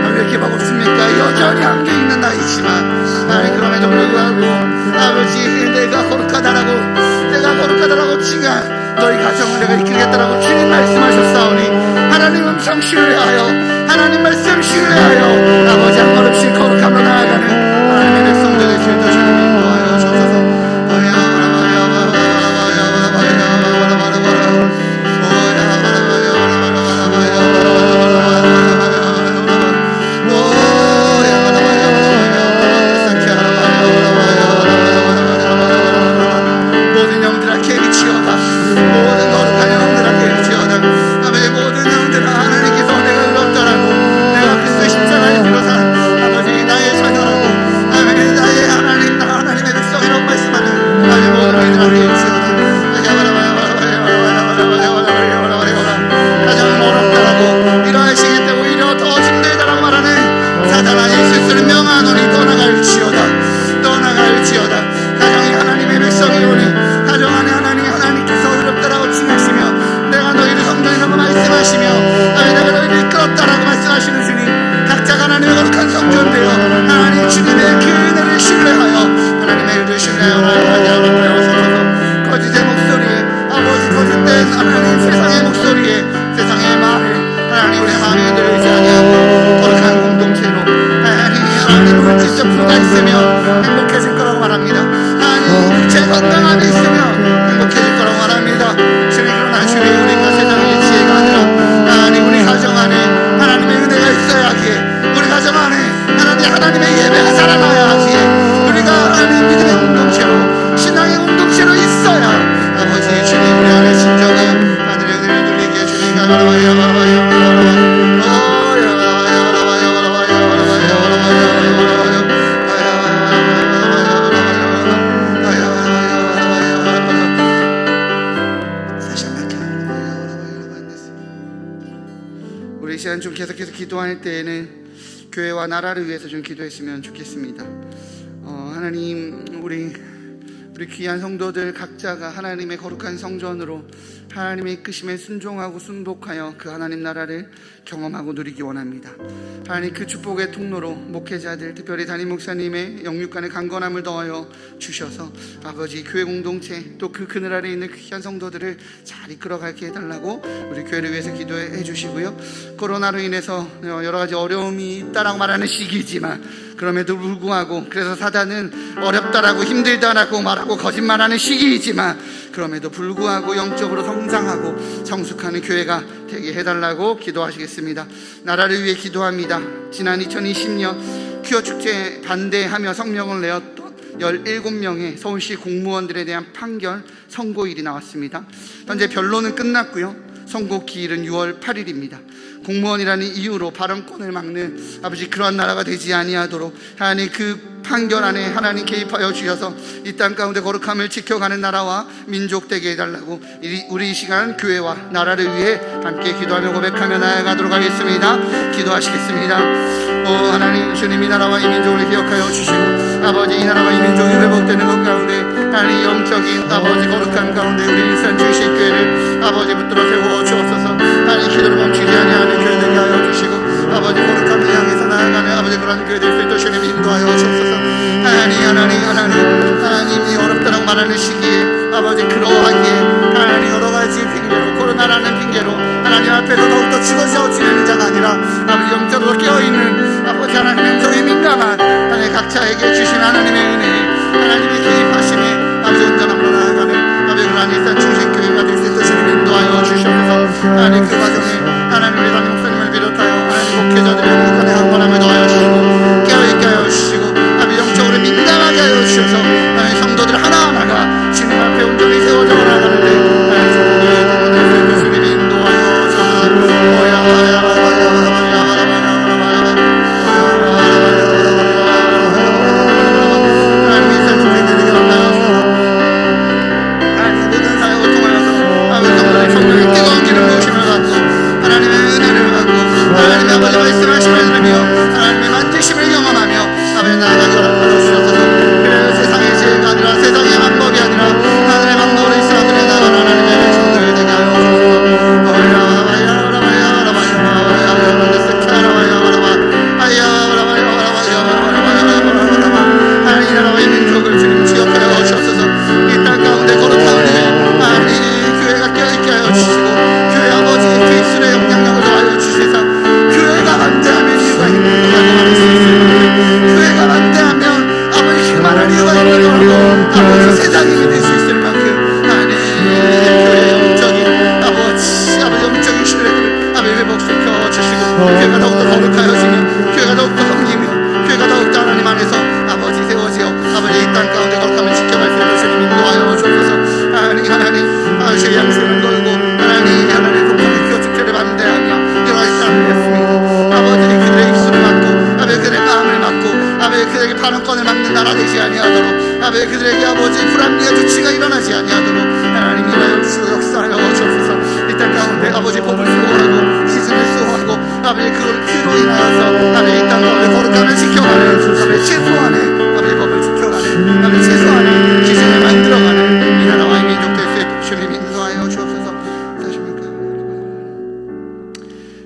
왜 이렇게 버겁습니까? 여전히 안겨있는 나이지만 하나님 그럼에도 불구하고 아버지 내가 거룩하다라고 칭한 너희 가정을 내가 이끌겠다라고 주님 말씀하셨사오니 하나님 음성 신뢰하여 하나님 말씀 신뢰하여 아버지 한 걸음씩 거룩함으로 나아가는 하나님의 백성들 될 수 있도록 주님 인도하여 주옵소서. 모든 영들아 개미치어다. 모든 거룩한 영들아 개미치어다. 아버지 모든 영들아 하나님께서 내가 의롭다라고 내가 그리스도의 십자가에 비로산 아버지 나의 자녀라고 아멘 나의 하나님 나 하나님의 백성이라고 말씀하는 아버지 모든 영들아 개미치어다. 가정은 어렵다라고 이러하시겠다고 오히려 더 힘들다라고 말하는 사탄아의 실수를 명하노니 떠나갈지어다. 가정이 하나님의 백성이오니 가정 안에 하나님께서 어렵다라고 칭하시며 내가 너희를 성전이라고 말씀하시며 내가 너희를 이끌었다라고 말씀하시는 주님 각자가 하나님의 거룩한 성전 되어 하나님 주님의 그 은혜를 신뢰하여 하나님의 은혜를 신뢰하여 나아가서 거짓의 목소리에 아버지 거짓된 하나님 세상의 목소리에 세상의 말에 하나님 우리의 마음에 들어있지 아니하고 거룩한 공동체로 하나님을 직접 부가 있으며 행복해질 거라고 말합니다. 하나님 제 건강함이 있으며 행복해질 거라고 말합니다. 주님 그러나 주님 우리가 세상의 지혜가 아니라 하나님 우리 가정 안에 하나님의 은혜가 있어야 하기에 우리 가정 안에 하나님의 예배가 살아나야 하기에 우리가 하나님 믿음의 공동체로 신앙의 공동체로 있어야 아버지 주님 우리 안에 진정한 하늘의 은혜를 누리게 주님과 우리 이 시간 좀 계속해서 기도할 때에는 교회와 나라를 위해서 좀 기도했으면 좋겠습니다. 하나님 우리 귀한 성도들 각자가 하나님의 거룩한 성전으로 하나님의 이끄심에 순종하고 순복하여 그 하나님 나라를 경험하고 누리기 원합니다. 하나님 그 축복의 통로로 목회자들 특별히 담임 목사님의 영육간의 강건함을 더하여 주셔서 아버지 교회 공동체 또 그 그늘 아래 있는 귀한 성도들을 잘 이끌어가게 해달라고 우리 교회를 위해서 기도해 주시고요. 코로나로 인해서 여러 가지 어려움이 있다라고 말하는 시기이지만 그럼에도 불구하고 그래서 사단은 어렵다라고 힘들다라고 말하고 거짓말하는 시기이지만 그럼에도 불구하고 영적으로 성장하고 성숙하는 교회가 되게 해달라고 기도하시겠습니다. 나라를 위해 기도합니다. 지난 2020년 퀴어 축제 반대하며 성명을 내었던 17명의 서울시 공무원들에 대한 판결 선고일이 나왔습니다. 현재 변론은 끝났고요. 선고 기일은 6월 8일입니다. 공무원이라는 이유로 발언권을 막는 아버지 그러한 나라가 되지 아니하도록 하나님 그 판결 안에 하나님 개입하여 주셔서 이 땅 가운데 거룩함을 지켜가는 나라와 민족 되게 해달라고 우리 이 시간 교회와 나라를 위해 함께 기도하며 고백하며 나아가도록 하겠습니다. 기도하시겠습니다. 하나님 주님 이 나라와 이 민족을 기억하여 주시고 아버지 이 나라와 이 민족이 회복되는 것 가운데 하나님 영적인 아버지 거룩함 가운데 우리 일산 주일교회를 아버지 붙들어 세워 주옵소서. 하나님 기도를 멈추지 아니하는 교회 되게 하여 주시고 아버지 거룩함을 향해서 나아가는 아버지 그런 교회 될 수 있도록 주님 인도하여 주옵소서. 하나님 이 어렵다라고 말하는 시기에 아버지 그러하기에 하나님 여러 가지 핑계로 코로나라는 핑계로 하나님 앞에서 더욱더 죽어져 지내는 자가 아니라 아버지 영적으로 깨어있는 아버지 하나님 영성에 민감한 하나님 각자에게 주신 하나님의 은혜에 하나님의 개입하심에 아버지 온전함으로 나아가는 아버지 그러한 일산 중심교회가 될 수 있도록 주님 인도하여 주시옵소서. 하나님 그 과정에 하나님 우리 담임 목사님을 비롯하여 하나님 목회자들의 영적의 강건함을 더하여 주시고 깨어있게 하여 주시고 아버지 영적으로 민감하게 하여 주셔서 하나님 성도들 하나하나가 주님 앞에 온전히 세워져 나가는데 하나님 성도들의 주님이 인도하여 주셔서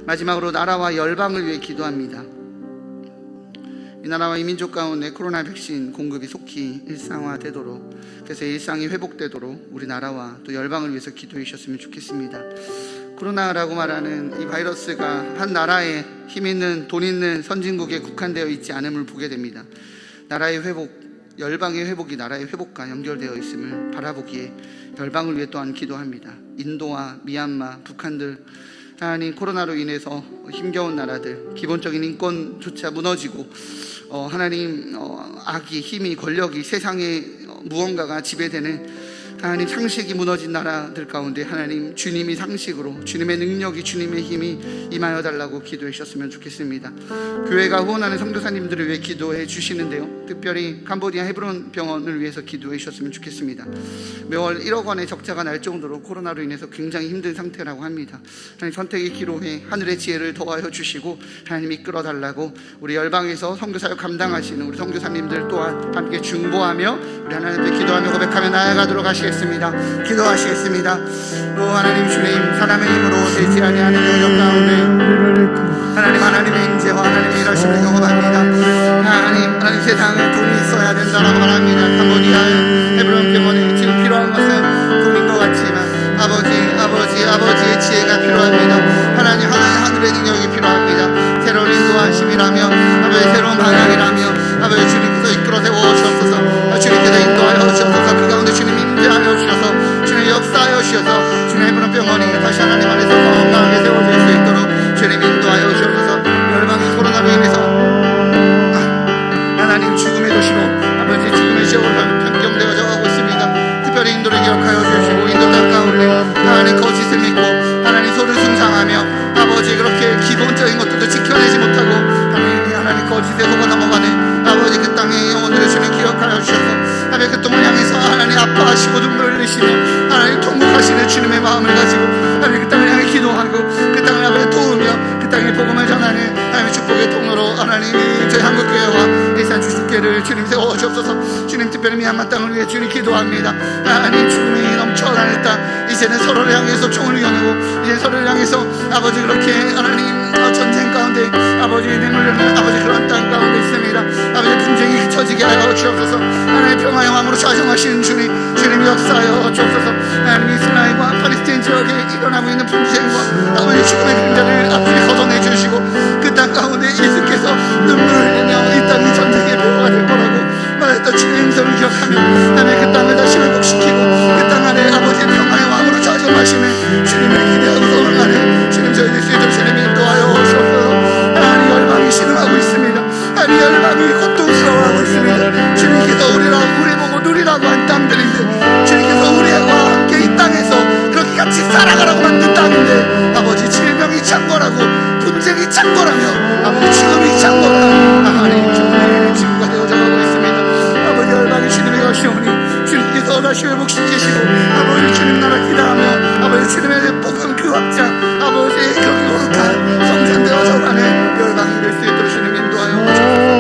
마지막으로 나라와 열방을 위해 기도합니다. 이 나라와 이 민족 가운데 코로나 백신 공급이 속히 일상화되도록, 그래서 일상이 회복되도록 우리 나라와 또 열방을 위해서 기도해 주셨으면 좋겠습니다. 코로나라고 말하는 이 바이러스가 한 나라에 힘 있는 돈 있는 선진국에 국한되어 있지 않음을 보게 됩니다. 나라의 회복, 열방의 회복이 나라의 회복과 연결되어 있음을 바라보기에 열방을 위해 또한 기도합니다. 인도와 미얀마, 북한들, 하나님 코로나로 인해서 힘겨운 나라들, 기본적인 인권조차 무너지고 하나님 악이, 힘이, 권력이, 세상의 무언가가 지배되는 하나님 상식이 무너진 나라들 가운데 하나님 주님이 상식으로, 주님의 능력이, 주님의 힘이 임하여 달라고 기도해 주셨으면 좋겠습니다. 교회가 후원하는 선교사님들을 위해 기도해 주시는데요, 특별히 캄보디아 헤브론 병원을 위해서 기도해 주셨으면 좋겠습니다. 매월 1억 원의 적자가 날 정도로 코로나로 인해서 굉장히 힘든 상태라고 합니다. 하나님 선택의 기로에 하늘의 지혜를 더하여 주시고 하나님 이끌어 달라고, 우리 열방에서 선교사역 감당하시는 우리 선교사님들 또한 함께 중보하며 우리 하나님께 기도하며 고백하며 나아가도록 하시겠습니다. 기도하시겠습니다. 오 하나님 주님, 사람의 힘으로 되지 아니하는 영역 가운데 하나님의 인재와 하나님의 일하심을 경험합니다. 하나님 세상에 돈이 있어야 된다라고 말합니다. 캄보디아의 헤브론 병원에 지금 필요한 것은 돈인 것 같지만 아버지의 지혜가 필요합니다. 하나님 하늘의 능력이 필요합니다. 새로운 인도하심이라며 아버지 새로운 방향이라며 아버지 주님께서 이끌어 세워 주옵소서. 주님께서 인도하여 주옵소서. 그 가운데 주님 임재하여 주셔서 주님 역사하여 주셔서 주님의 헤브론 병원이 다시 하나님 안에서 건강하게 세워질 수 있도록 주님 인도하여 주옵소서. 열방이 코로나로 인해서 하나님 죽음의 도시로 아버지 죽음의 지역으로 변경되어져 가고 있습니다. 특별히 인도를 기억하여 주시고 인도 땅 가운데 하나님 거짓을 믿고 하나님 소를 숭상하며 아버지 그렇게 기본적인 것들도 지켜내지 못하고 하나님 거짓에 속아 넘어가는 아버지 그 땅의 영혼들을 주님 기억하여 주셔서 하나님 그 땅을 향해서 하나님 아파하시고 눈물을 흘리시며 하나님 통곡하시는 주님의 마음을 가지고 하나님 그 땅을 향해 기도하고 그 땅을 아버지 도우며 그 땅의 복음을 전하는 하나님의 축복의 통로로 하나님 저희 한국교회와 일산 주식교회를 주님 세워주옵소서. 주님 특별히 미얀마 땅을 위해 주님 기도합니다. 하나님 죽음이 넘쳐나는 땅, 이제는 서로를 향해서 총을 겨누고 이제 서로를 향해서 아버지 그렇게 하나님 전쟁 가운데 아버지 내몰려는 아버지 그런 땅 가운데 있습니다. 아버지 분쟁이 그쳐지게 하여 주옵소서. 하나님 평화의 왕으로 좌정하시는 주님 역사하여 주옵소서. 하나님 이스라엘과 팔레스타인 지역에 일어나고 있는 분쟁과 아버지 죽음의 그림자를 앞에 걷어내 주시고 그 땅 가운데 예수께서 눈물을 흘리며 이 땅이 전쟁의 보호가 될 거라고 말했던 주님의 행성을 기억하며 하나님 그 땅을 다시 회복시키고 그 땅 안에 아버지 평화의 왕으로 좌정하시는 주님을 기대하고 소망하는 주님, 저희들 수혜들 주님 인도하여 주옵소서. 하나님 열방이 신음하고 있습니다. 하나님 열방이 고통스러워하고 있습니다. 주님께서 우리 보고 누리라고 한 땅들인데 주님께서 우리와 함께 이 땅에서 그렇게 같이 살아가라고 만든 땅인데 아버지 질병이 창궐하고 분쟁이 창궐하며 아버지 죽음이 창궐하며 하나님 죽음의 지구가 되어져가고 있습니다. 아버지 열방이 주님의 것이오니 주님께서 다시 회복시키시고 아버지 주님 나라 기대하며 아버지 주님의 복음 그 확장 아버지 거기 거룩한 성전되어져 가는 열방이 될 수 있도록 주님 인도하여 주옵소서.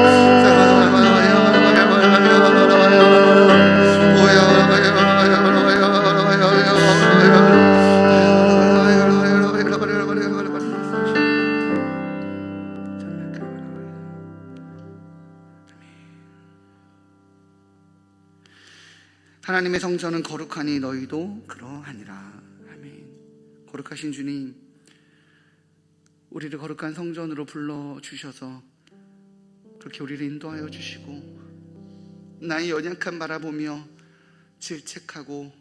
하나님의 성전은 거룩하니 너희도 그러하니라. 아멘. 거룩하신 주님, 우리를 거룩한 성전으로 불러주셔서 그렇게 우리를 인도하여 주시고 나의 연약함 바라보며 질책하고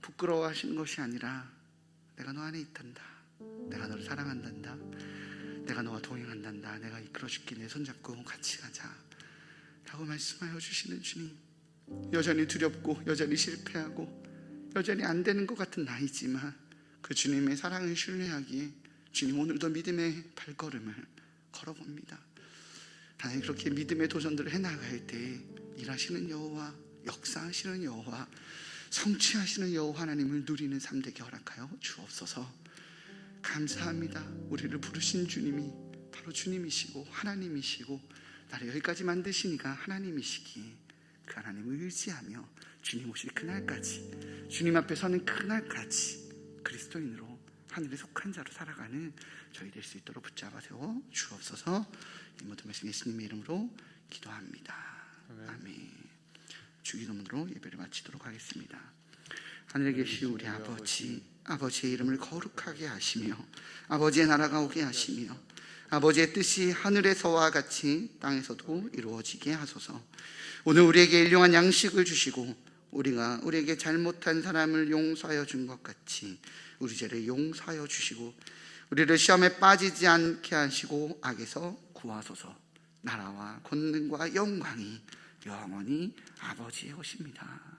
부끄러워하시는 것이 아니라 내가 너 안에 있단다, 내가 너를 사랑한단다, 내가 너와 동행한단다, 내가 이끌어줄게, 내 손잡고 같이 가자 라고 말씀하여 주시는 주님, 여전히 두렵고 여전히 실패하고 여전히 안 되는 것 같은 나이지만 그 주님의 사랑을 신뢰하기에 주님 오늘도 믿음의 발걸음을 걸어봅니다. 하나님 그렇게 믿음의 도전들을 해나갈 때 일하시는 여호와, 역사하시는 여호와, 성취하시는 여호와 하나님을 누리는 삶 되게 허락하여 주옵소서. 감사합니다. 우리를 부르신 주님이 바로 주님이시고 하나님이시고 나를 여기까지 만드시니까 하나님이시기에 그 하나님을 의지하며 주님 오실 그날까지, 주님 앞에 서는 그날까지 그리스도인으로 하늘에 속한 자로 살아가는 저희 될 수 있도록 붙잡아 세워 주옵소서. 이 모든 말씀 예수님의 이름으로 기도합니다. 아멘. 주기도문으로 예배를 마치도록 하겠습니다. 하늘에 계신 우리 아버지, 아버지의 이름을 거룩하게 하시며 아버지의 나라가 오게 하시며 아버지의 뜻이 하늘에서와 같이 땅에서도 이루어지게 하소서. 오늘 우리에게 일용할 양식을 주시고 우리가 우리에게 잘못한 사람을 용서하여 준 것 같이 우리 죄를 용서하여 주시고 우리를 시험에 빠지지 않게 하시고 악에서 구하소서. 나라와 권능과 영광이 영원히 아버지의 것입니다.